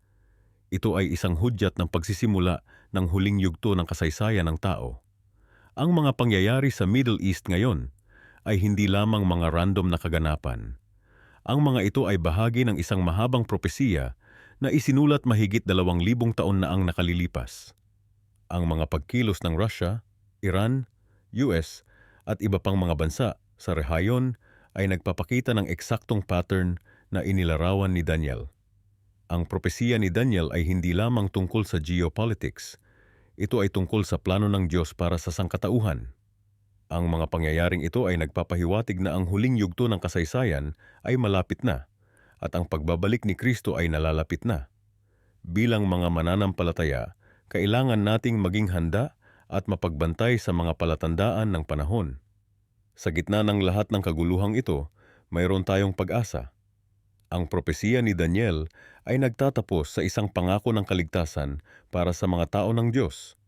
Ito ay isang hudyat ng pagsisimula ng huling yugto ng kasaysayan ng tao. Ang mga pangyayari sa Middle East ngayon ay hindi lamang mga random na kaganapan. Ang mga ito ay bahagi ng isang mahabang propesiya na isinulat mahigit 2,000 taon na ang nakalilipas. Ang mga pagkilos ng Russia, Iran, US at iba pang mga bansa sa rehayon ay nagpapakita ng eksaktong pattern na inilarawan ni Daniel. Ang propesiya ni Daniel ay hindi lamang tungkol sa geopolitics. Ito ay tungkol sa plano ng Diyos para sa sangkatauhan. Ang mga pangyayaring ito ay nagpapahiwatig na ang huling yugto ng kasaysayan ay malapit na at ang pagbabalik ni Kristo ay nalalapit na. Bilang mga mananampalataya, kailangan nating maging handa at mapagbantay sa mga palatandaan ng panahon. Sa gitna ng lahat ng kaguluhang ito, mayroon tayong pag-asa. Ang propesiya ni Daniel ay nagtatapos sa isang pangako ng kaligtasan para sa mga tao ng Diyos.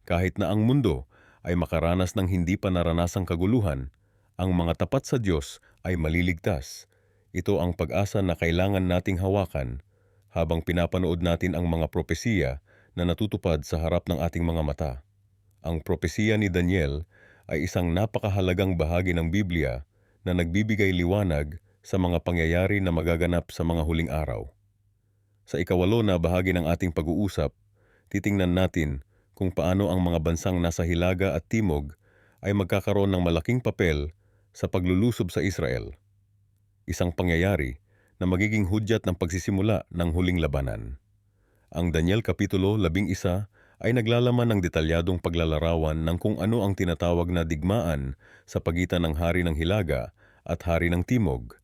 Kahit na ang mundo ay makaranas ng hindi pa naranasang kaguluhan, ang mga tapat sa Diyos ay maliligtas. Ito ang pag-asa na kailangan nating hawakan habang pinapanood natin ang mga propesiya na natutupad sa harap ng ating mga mata. Ang propesiya ni Daniel ay isang napakahalagang bahagi ng Biblia na nagbibigay liwanag sa mga pangyayari na magaganap sa mga huling araw. Sa ikawalo na bahagi ng ating pag-uusap, titingnan natin kung paano ang mga bansang nasa hilaga at timog ay magkakaroon ng malaking papel sa paglulusob sa Israel. Isang pangyayari na magiging hudyat ng pagsisimula ng huling labanan. Ang Daniel Kapitulo 11 ay naglalaman ng detalyadong paglalarawan ng kung ano ang tinatawag na digmaan sa pagitan ng Hari ng Hilaga at Hari ng Timog.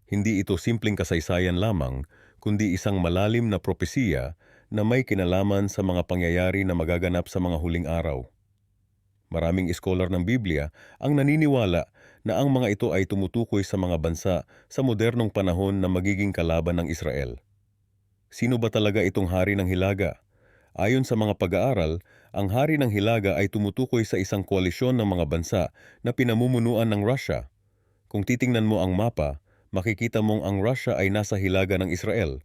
Hindi ito simpleng kasaysayan lamang, kundi isang malalim na propesiya na may kinalaman sa mga pangyayari na magaganap sa mga huling araw. Maraming iskolar ng Biblia ang naniniwala na ang mga ito ay tumutukoy sa mga bansa sa modernong panahon na magiging kalaban ng Israel. Sino ba talaga itong hari ng Hilaga? Ayon sa mga pag-aaral, ang hari ng Hilaga ay tumutukoy sa isang koalisyon ng mga bansa na pinamumunuan ng Russia. Kung titingnan mo ang mapa, makikita mong ang Russia ay nasa hilaga ng Israel.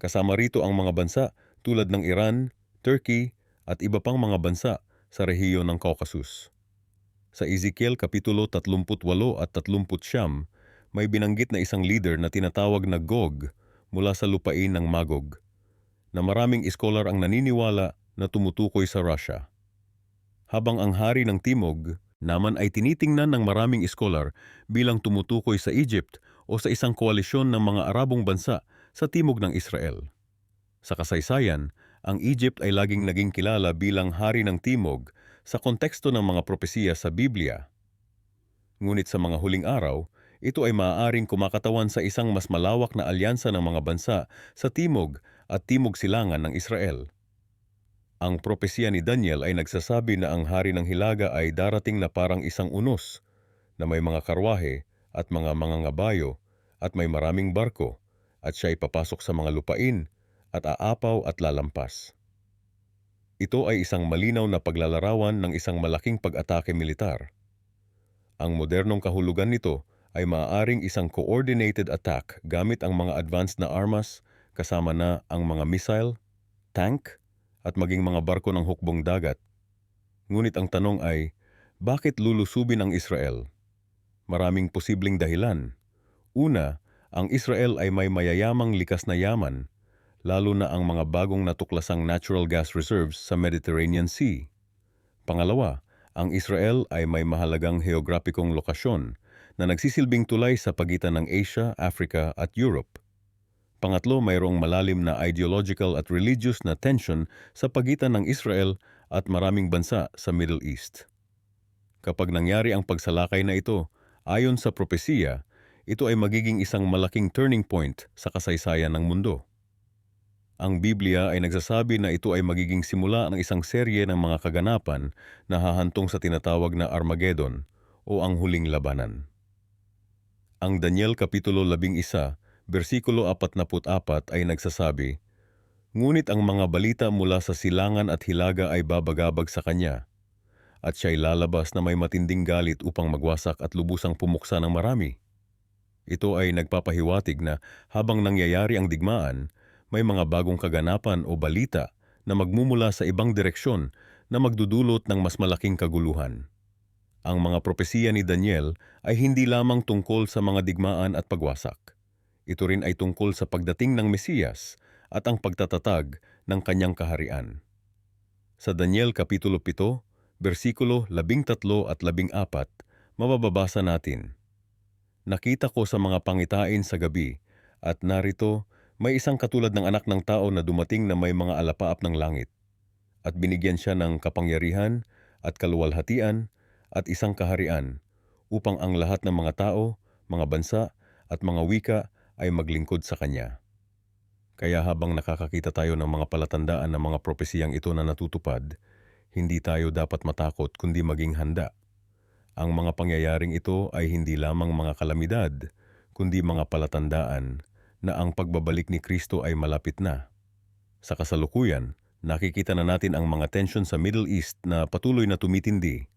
Kasama rito ang mga bansa tulad ng Iran, Turkey, at iba pang mga bansa sa rehiyon ng Caucasus. Sa Ezekiel Kapitulo 38 at 39, may binanggit na isang leader na tinatawag na Gog mula sa lupain ng Magog, na maraming iskolar ang naniniwala na tumutukoy sa Russia. Habang ang hari ng Timog naman ay tinitingnan ng maraming iskolar bilang tumutukoy sa Egypt o sa isang koalisyon ng mga Arabong bansa sa timog ng Israel. Sa kasaysayan, ang Egypt ay laging naging kilala bilang hari ng Timog sa konteksto ng mga propesiya sa Biblia. Ngunit sa mga huling araw, ito ay maaaring kumakatawan sa isang mas malawak na alyansa ng mga bansa sa Timog at Timog Silangan ng Israel. Ang propesiya ni Daniel ay nagsasabi na ang hari ng Hilaga ay darating na parang isang unos na may mga karwahe at mga mangangabayo at may maraming barko, at siya ay papasok sa mga lupain at aapaw at lalampas. Ito ay isang malinaw na paglalarawan ng isang malaking pag-atake militar. Ang modernong kahulugan nito ay maaaring isang coordinated attack gamit ang mga advanced na armas kasama na ang mga missile, tank, at maging mga barko ng hukbong dagat. Ngunit ang tanong ay, bakit lulusubin ang Israel? Maraming posibleng dahilan. Una, ang Israel ay may mayayamang likas na yaman, lalo na ang mga bagong natuklasang natural gas reserves sa Mediterranean Sea. Pangalawa, ang Israel ay may mahalagang heograpikong lokasyon na nagsisilbing tulay sa pagitan ng Asia, Africa at Europe. Pangatlo, mayroong malalim na ideological at religious na tension sa pagitan ng Israel at maraming bansa sa Middle East. Kapag nangyari ang pagsalakay na ito, ayon sa propesiya, ito ay magiging isang malaking turning point sa kasaysayan ng mundo. Ang Biblia ay nagsasabi na ito ay magiging simula ng isang serye ng mga kaganapan na hahantong sa tinatawag na Armageddon o ang huling labanan. Ang Daniel Kapitulo 11, versikulo 44 ay nagsasabi, "Ngunit ang mga balita mula sa silangan at hilaga ay babagabag sa kanya, at siya'y lalabas na may matinding galit upang magwasak at lubusang pumuksa ng marami." Ito ay nagpapahiwatig na habang nangyayari ang digmaan, may mga bagong kaganapan o balita na magmumula sa ibang direksyon na magdudulot ng mas malaking kaguluhan. Ang mga propesiya ni Daniel ay hindi lamang tungkol sa mga digmaan at pagwasak. Ito rin ay tungkol sa pagdating ng Mesiyas at ang pagtatatag ng kanyang kaharian. Sa Daniel Kapitulo 7, versikulo 13 at 14, mababasa natin, "Nakita ko sa mga pangitain sa gabi, at narito, may isang katulad ng anak ng tao na dumating na may mga alapaap ng langit, at binigyan siya ng kapangyarihan at kaluwalhatian at isang kaharian, upang ang lahat ng mga tao, mga bansa, at mga wika ay maglingkod sa kanya." Kaya habang nakakakita tayo ng mga palatandaan ng mga propesiyang ito na natutupad, hindi tayo dapat matakot kundi maging handa. Ang mga pangyayaring ito ay hindi lamang mga kalamidad, kundi mga palatandaan na ang pagbabalik ni Kristo ay malapit na. Sa kasalukuyan, nakikita na natin ang mga tensyon sa Middle East na patuloy na tumitindi.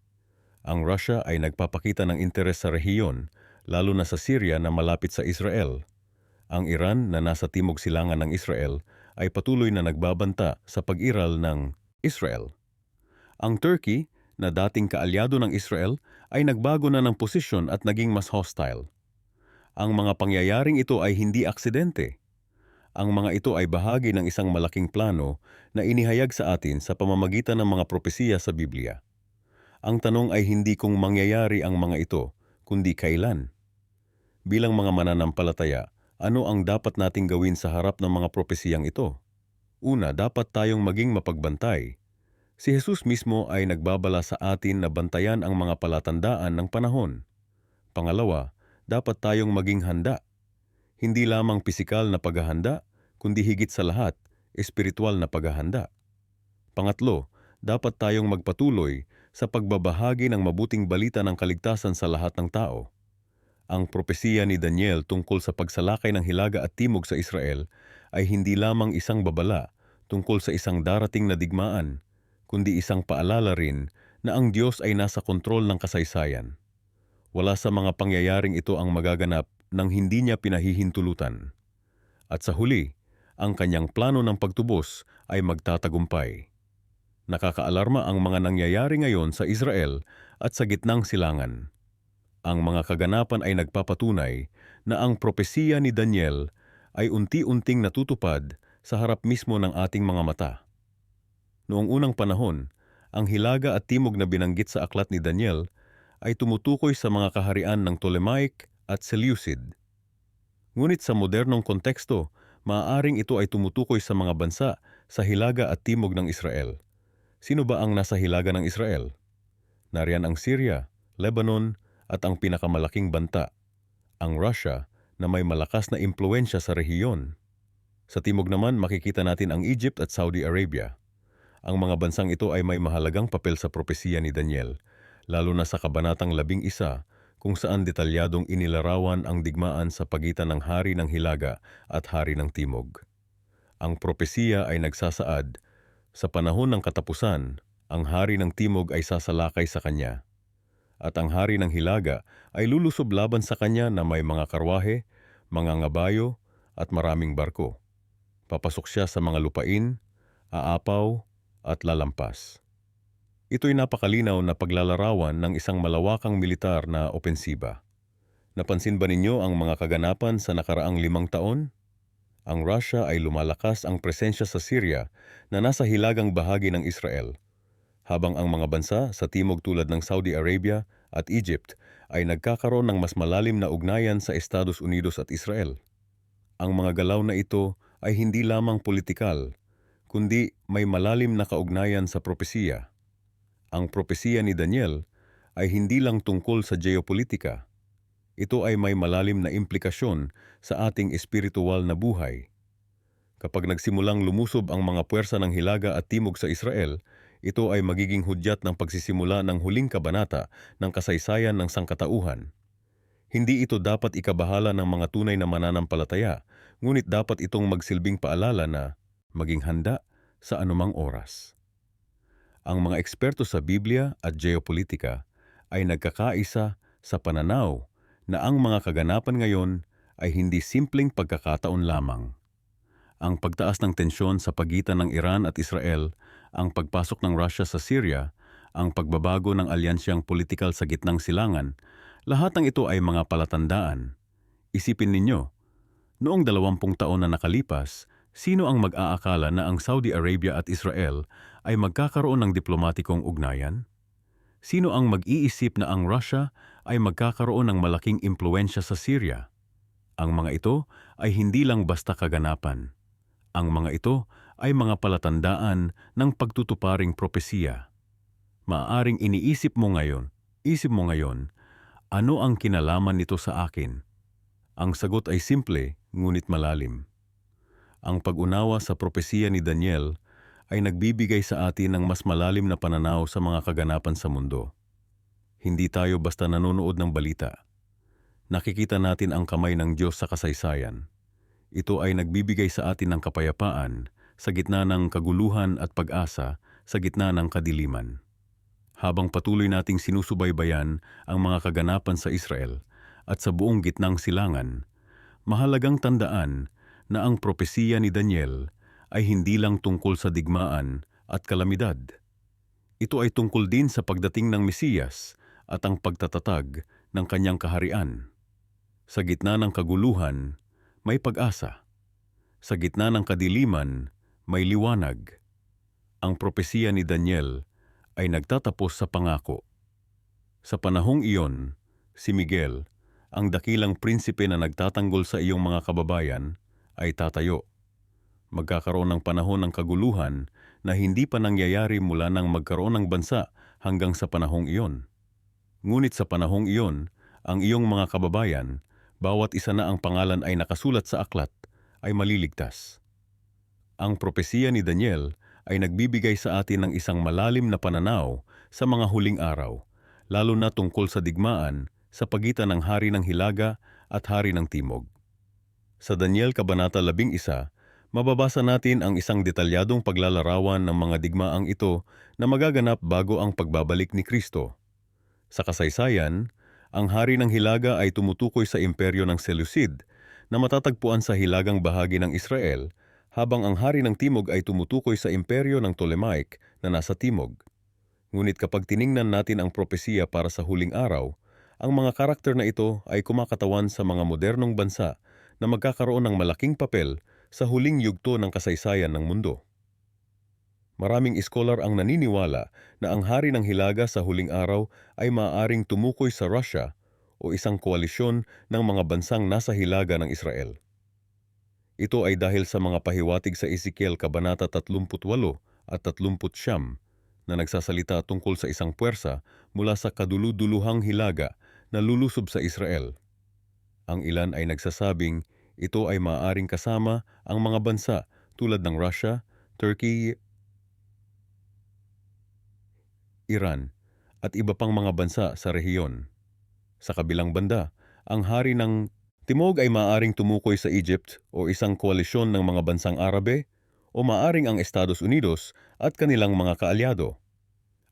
Ang Russia ay nagpapakita ng interes sa rehiyon, lalo na sa Syria na malapit sa Israel. Ang Iran na nasa timog silangan ng Israel ay patuloy na nagbabanta sa pag-iral ng Israel. Ang Turkey, na dating kaalyado ng Israel, ay nagbago na ng posisyon at naging mas hostile. Ang mga pangyayaring ito ay hindi aksidente. Ang mga ito ay bahagi ng isang malaking plano na inihayag sa atin sa pamamagitan ng mga propesiya sa Biblia. Ang tanong ay hindi kung mangyayari ang mga ito, kundi kailan. Bilang mga mananampalataya, ano ang dapat nating gawin sa harap ng mga propesiyang ito? Una, dapat tayong maging mapagbantay. Si Jesus mismo ay nagbabala sa atin na bantayan ang mga palatandaan ng panahon. Pangalawa, dapat tayong maging handa. Hindi lamang pisikal na paghahanda, kundi higit sa lahat, espiritual na paghahanda. Pangatlo, dapat tayong magpatuloy sa pagbabahagi ng mabuting balita ng kaligtasan sa lahat ng tao. Ang propesiya ni Daniel tungkol sa pagsalakay ng hilaga at timog sa Israel ay hindi lamang isang babala tungkol sa isang darating na digmaan, kundi isang paalala rin na ang Diyos ay nasa kontrol ng kasaysayan. Wala sa mga pangyayaring ito ang magaganap nang hindi niya pinahihintulutan. At sa huli, ang kanyang plano ng pagtubos ay magtatagumpay. Nakakaalarma ang mga nangyayari ngayon sa Israel at sa gitnang silangan. Ang mga kaganapan ay nagpapatunay na ang propesiya ni Daniel ay unti-unting natutupad sa harap mismo ng ating mga mata. Noong unang panahon, ang hilaga at timog na binanggit sa aklat ni Daniel ay tumutukoy sa mga kaharian ng Ptolemaic at Seleucid. Ngunit sa modernong konteksto, maaaring ito ay tumutukoy sa mga bansa sa hilaga at timog ng Israel. Sino ba ang nasa hilaga ng Israel? Nariyan ang Syria, Lebanon, at ang pinakamalaking banta, ang Russia, na may malakas na impluensya sa rehiyon. Sa timog naman, makikita natin ang Egypt at Saudi Arabia. Ang mga bansang ito ay may mahalagang papel sa propesiya ni Daniel, lalo na sa kabanatang 11 kung saan detalyadong inilarawan ang digmaan sa pagitan ng hari ng hilaga at hari ng timog. Ang propesiya ay nagsasaad, sa panahon ng katapusan, ang hari ng timog ay sasalakay sa kanya, at ang hari ng hilaga ay lulusob laban sa kanya na may mga karwahe, mga ngabayo, at maraming barko. Papasok siya sa mga lupain, aapaw, at lalampas. Ito'y napakalinaw na paglalarawan ng isang malawakang militar na opensiba. Napansin ba ninyo ang mga kaganapan sa nakaraang 5 taon? Ang Russia ay lumalakas ang presensya sa Syria na nasa hilagang bahagi ng Israel, habang ang mga bansa sa timog tulad ng Saudi Arabia at Egypt ay nagkakaroon ng mas malalim na ugnayan sa Estados Unidos at Israel. Ang mga galaw na ito ay hindi lamang politikal, kundi may malalim na kaugnayan sa propesiya. Ang propesiya ni Daniel ay hindi lang tungkol sa geopolitika. Ito ay may malalim na implikasyon sa ating espiritual na buhay. Kapag nagsimulang lumusob ang mga puwersa ng hilaga at timog sa Israel, ito ay magiging hudyat ng pagsisimula ng huling kabanata ng kasaysayan ng sangkatauhan. Hindi ito dapat ikabahala ng mga tunay na mananampalataya, ngunit dapat itong magsilbing paalala na maging handa sa anumang oras. Ang mga eksperto sa Biblia at geopolitika ay nagkakaisa sa pananaw na ang mga kaganapan ngayon ay hindi simpleng pagkakataon lamang. Ang pagtaas ng tensyon sa pagitan ng Iran at Israel, ang pagpasok ng Russia sa Syria, ang pagbabago ng alyansyang politikal sa gitnang silangan, lahat ng ito ay mga palatandaan. Isipin ninyo, noong 20 taon na nakalipas, sino ang mag-aakala na ang Saudi Arabia at Israel ay magkakaroon ng diplomatikong ugnayan? Sino ang mag-iisip na ang Russia ay magkakaroon ng malaking impluensya sa Syria? Ang mga ito ay hindi lang basta kaganapan. Ang mga ito ay mga palatandaan ng pagtutuparing propesiya. Maaaring isip mo ngayon, ano ang kinalaman nito sa akin? Ang sagot ay simple, ngunit malalim. Ang pag-unawa sa propesiya ni Daniel ay nagbibigay sa atin ng mas malalim na pananaw sa mga kaganapan sa mundo. Hindi tayo basta nanonood ng balita. Nakikita natin ang kamay ng Diyos sa kasaysayan. Ito ay nagbibigay sa atin ng kapayapaan sa gitna ng kaguluhan at pag-asa sa gitna ng kadiliman. Habang patuloy nating sinusubaybayan ang mga kaganapan sa Israel at sa buong gitnang silangan, mahalagang tandaan na ang propesiya ni Daniel ay hindi lang tungkol sa digmaan at kalamidad. Ito ay tungkol din sa pagdating ng Mesiyas at ang pagtatatag ng kanyang kaharian. Sa gitna ng kaguluhan, may pag-asa. Sa gitna ng kadiliman, may liwanag. Ang propesiya ni Daniel ay nagtatapos sa pangako. Sa panahong iyon, si Miguel, ang dakilang prinsipe na nagtatanggol sa iyong mga kababayan, ay tatayo. Magkakaroon ng panahon ng kaguluhan na hindi pa nangyayari mula nang magkaroon ng bansa hanggang sa panahong iyon. Ngunit sa panahong iyon, ang iyong mga kababayan, bawat isa na ang pangalan ay nakasulat sa aklat, ay maliligtas. Ang propesiya ni Daniel ay nagbibigay sa atin ng isang malalim na pananaw sa mga huling araw, lalo na tungkol sa digmaan sa pagitan ng Hari ng Hilaga at Hari ng Timog. Sa Daniel Kabanata 11, mababasa natin ang isang detalyadong paglalarawan ng mga digmaang ito na magaganap bago ang pagbabalik ni Kristo. Sa kasaysayan, ang Hari ng Hilaga ay tumutukoy sa imperyo ng Seleucid na matatagpuan sa hilagang bahagi ng Israel, habang ang Hari ng Timog ay tumutukoy sa imperyo ng Ptolemaic na nasa Timog. Ngunit kapag tiningnan natin ang propesiya para sa huling araw, ang mga karakter na ito ay kumakatawan sa mga modernong bansa na magkakaroon ng malaking papel sa huling yugto ng kasaysayan ng mundo. Maraming iskolar ang naniniwala na ang Hari ng Hilaga sa huling araw ay maaaring tumukoy sa Russia o isang koalisyon ng mga bansang nasa hilaga ng Israel. Ito ay dahil sa mga pahiwatig sa Ezekiel Kabanata 38 at 39 na nagsasalita tungkol sa isang puwersa mula sa kaduluduluhang hilaga na lulusob sa Israel. Ang ilan ay nagsasabing ito ay maaaring kasama ang mga bansa tulad ng Russia, Turkey, Iran, at iba pang mga bansa sa rehiyon. Sa kabilang banda, ang Hari ng Timog ay maaaring tumukoy sa Egypt o isang koalisyon ng mga bansang Arabe o maaaring ang Estados Unidos at kanilang mga kaalyado.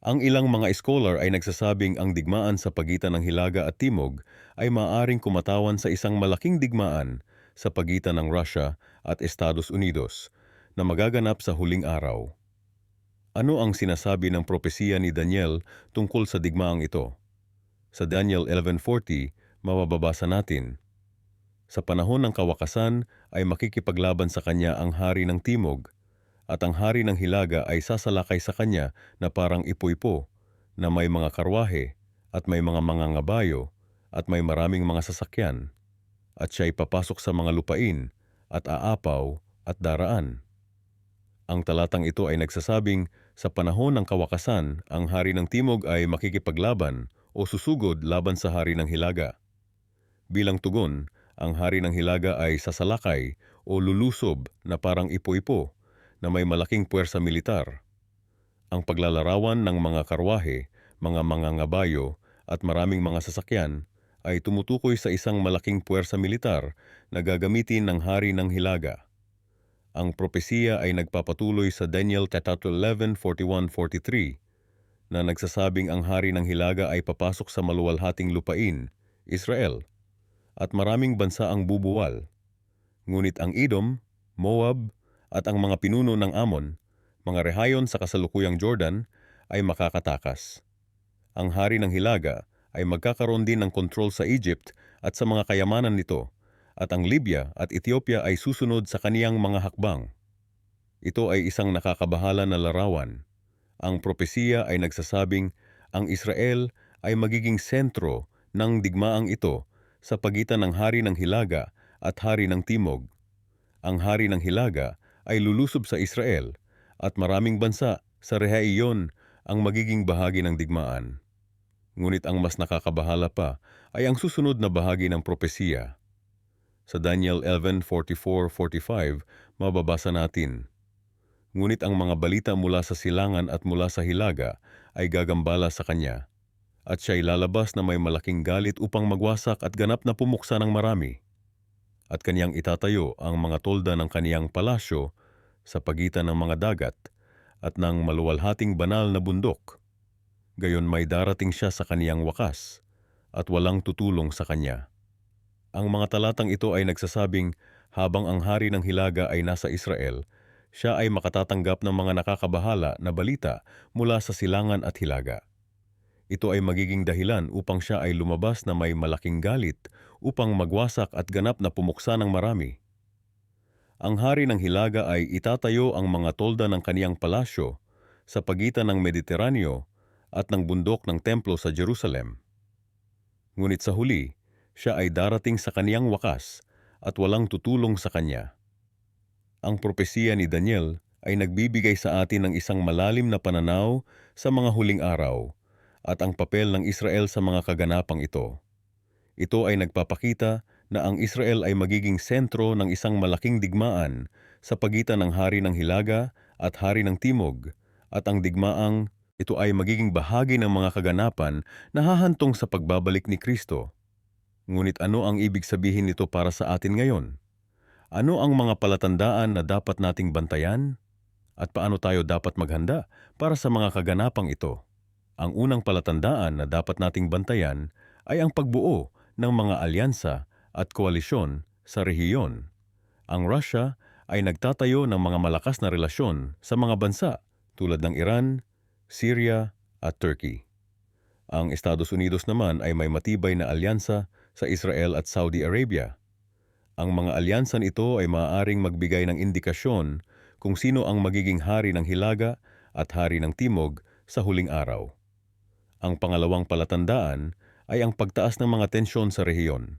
Ang ilang mga scholar ay nagsasabing ang digmaan sa pagitan ng Hilaga at Timog ay maaaring kumatawan sa isang malaking digmaan sa pagitan ng Russia at Estados Unidos na magaganap sa huling araw. Ano ang sinasabi ng propesiya ni Daniel tungkol sa digmaang ito? Sa Daniel 11:40, mababasa natin, sa panahon ng kawakasan ay makikipaglaban sa kanya ang Hari ng Timog, at ang Hari ng Hilaga ay sasalakay sa kanya na parang ipoy-po, na may mga karwahe, at may mga mangangabayo, at may maraming mga sasakyan, at siya'y papasok sa mga lupain, at aapaw, at daraan. Ang talatang ito ay nagsasabing, sa panahon ng kawakasan, ang Hari ng Timog ay makikipaglaban o susugod laban sa Hari ng Hilaga. Bilang tugon, ang Hari ng Hilaga ay sasalakay o lulusob na parang ipo-ipo na may malaking puwersa militar. Ang paglalarawan ng mga karwahe, mga mangangabayo at maraming mga sasakyan ay tumutukoy sa isang malaking puwersa militar na gagamitin ng Hari ng Hilaga. Ang propesiya ay nagpapatuloy sa Daniel 11:41-43 na nagsasabing ang Hari ng Hilaga ay papasok sa maluwalhating lupain, Israel, at maraming bansa ang bubuwal. Ngunit ang Edom, Moab, at ang mga pinuno ng Ammon, mga rehayon sa kasalukuyang Jordan, ay makakatakas. Ang Hari ng Hilaga ay magkakaroon din ng kontrol sa Egypt at sa mga kayamanan nito, at ang Libya at Ethiopia ay susunod sa kaniyang mga hakbang. Ito ay isang nakakabahala na larawan. Ang propesiya ay nagsasabing ang Israel ay magiging sentro ng digmaang ito sa pagitan ng Hari ng Hilaga at Hari ng Timog. Ang Hari ng Hilaga ay lulusob sa Israel at maraming bansa sa rehiyon ang magiging bahagi ng digmaan. Ngunit ang mas nakakabahala pa ay ang susunod na bahagi ng propesiya. Sa Daniel 11:44-45, mababasa natin, ngunit ang mga balita mula sa silangan at mula sa hilaga ay gagambala sa kanya, at siya'y lalabas na may malaking galit upang magwasak at ganap na pumuksa ng marami. At kaniyang itatayo ang mga tolda ng kaniyang palasyo sa pagitan ng mga dagat at ng maluwalhating banal na bundok. Gayon may darating siya sa kaniyang wakas at walang tutulong sa kanya. Ang mga talatang ito ay nagsasabing habang ang Hari ng Hilaga ay nasa Israel, siya ay makatatanggap ng mga nakakabahala na balita mula sa silangan at hilaga. Ito ay magiging dahilan upang siya ay lumabas na may malaking galit upang magwasak at ganap na pumuksa ng marami. Ang Hari ng Hilaga ay itatayo ang mga tolda ng kaniyang palasyo sa pagitan ng Mediteraneo at ng bundok ng templo sa Jerusalem. Ngunit sa huli, siya ay darating sa kaniyang wakas at walang tutulong sa kanya. Ang propesiya ni Daniel ay nagbibigay sa atin ng isang malalim na pananaw sa mga huling araw at ang papel ng Israel sa mga kaganapang ito. Ito ay nagpapakita na ang Israel ay magiging sentro ng isang malaking digmaan sa pagitan ng Hari ng Hilaga at Hari ng Timog, at ang digmaang Ito ay magiging bahagi ng mga kaganapan na hahantong sa pagbabalik ni Kristo. Ngunit ano ang ibig sabihin nito para sa atin ngayon? Ano ang mga palatandaan na dapat nating bantayan? At paano tayo dapat maghanda para sa mga kaganapang ito? Ang unang palatandaan na dapat nating bantayan ay ang pagbuo ng mga alyansa at koalisyon sa rehiyon. Ang Russia ay nagtatayo ng mga malakas na relasyon sa mga bansa tulad ng Iran, Syria at Turkey. Ang Estados Unidos naman ay may matibay na alyansa sa Israel at Saudi Arabia. Ang mga alyansan ito ay maaaring magbigay ng indikasyon kung sino ang magiging hari ng Hilaga at hari ng Timog sa huling araw. Ang pangalawang palatandaan ay ang pagtaas ng mga tensyon sa rehiyon.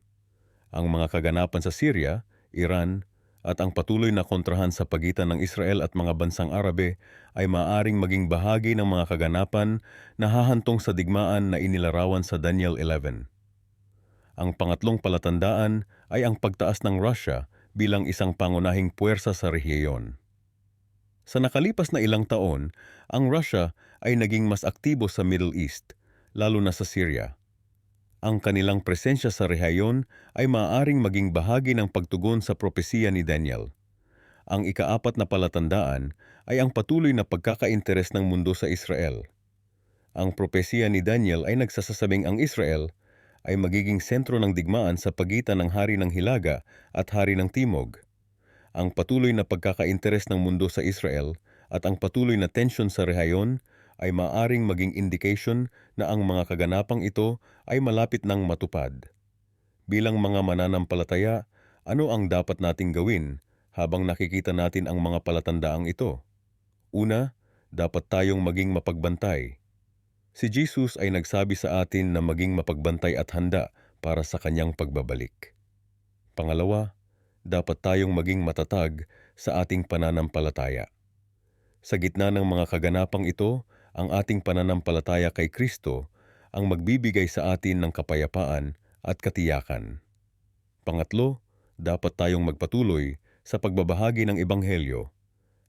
Ang mga kaganapan sa Syria, Iran, at ang patuloy na kontrahan sa pagitan ng Israel at mga bansang Arabe ay maaaring maging bahagi ng mga kaganapan na hahantong sa digmaan na inilarawan sa Daniel 11. Ang pangatlong palatandaan ay ang pagtaas ng Russia bilang isang pangunahing puwersa sa rehiyon. Sa nakalipas na ilang taon, ang Russia ay naging mas aktibo sa Middle East, lalo na sa Syria. Ang kanilang presensya sa rehiyon ay maaaring maging bahagi ng pagtugon sa propesiya ni Daniel. Ang ikaapat na palatandaan ay ang patuloy na pagkakainteres ng mundo sa Israel. Ang propesiya ni Daniel ay nagsasasabing ang Israel ay magiging sentro ng digmaan sa pagitan ng hari ng Hilaga at hari ng Timog. Ang patuloy na pagkakainteres ng mundo sa Israel at ang patuloy na tensyon sa rehiyon ay maaaring maging indication na ang mga kaganapang ito ay malapit nang matupad. Bilang mga mananampalataya, ano ang dapat nating gawin habang nakikita natin ang mga palatandaang ito? Una, dapat tayong maging mapagbantay. Si Jesus ay nagsabi sa atin na maging mapagbantay at handa para sa kanyang pagbabalik. Pangalawa, dapat tayong maging matatag sa ating pananampalataya. Sa gitna ng mga kaganapang ito, ang ating pananampalataya kay Kristo ang magbibigay sa atin ng kapayapaan at katiyakan. Pangatlo, dapat tayong magpatuloy sa pagbabahagi ng Ebanghelyo.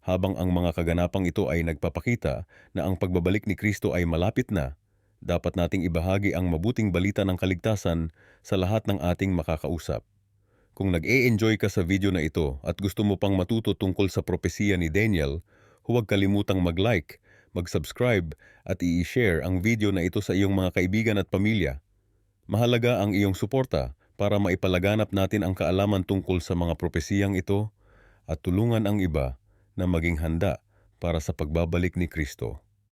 Habang ang mga kaganapang ito ay nagpapakita na ang pagbabalik ni Kristo ay malapit na, dapat nating ibahagi ang mabuting balita ng kaligtasan sa lahat ng ating makakausap. Kung nag-e-enjoy ka sa video na ito at gusto mo pang matuto tungkol sa propesiya ni Daniel, huwag kalimutang mag-like, mag-subscribe at i-share ang video na ito sa iyong mga kaibigan at pamilya. Mahalaga ang iyong suporta para maipalaganap natin ang kaalaman tungkol sa mga propesiyang ito at tulungan ang iba na maging handa para sa pagbabalik ni Kristo.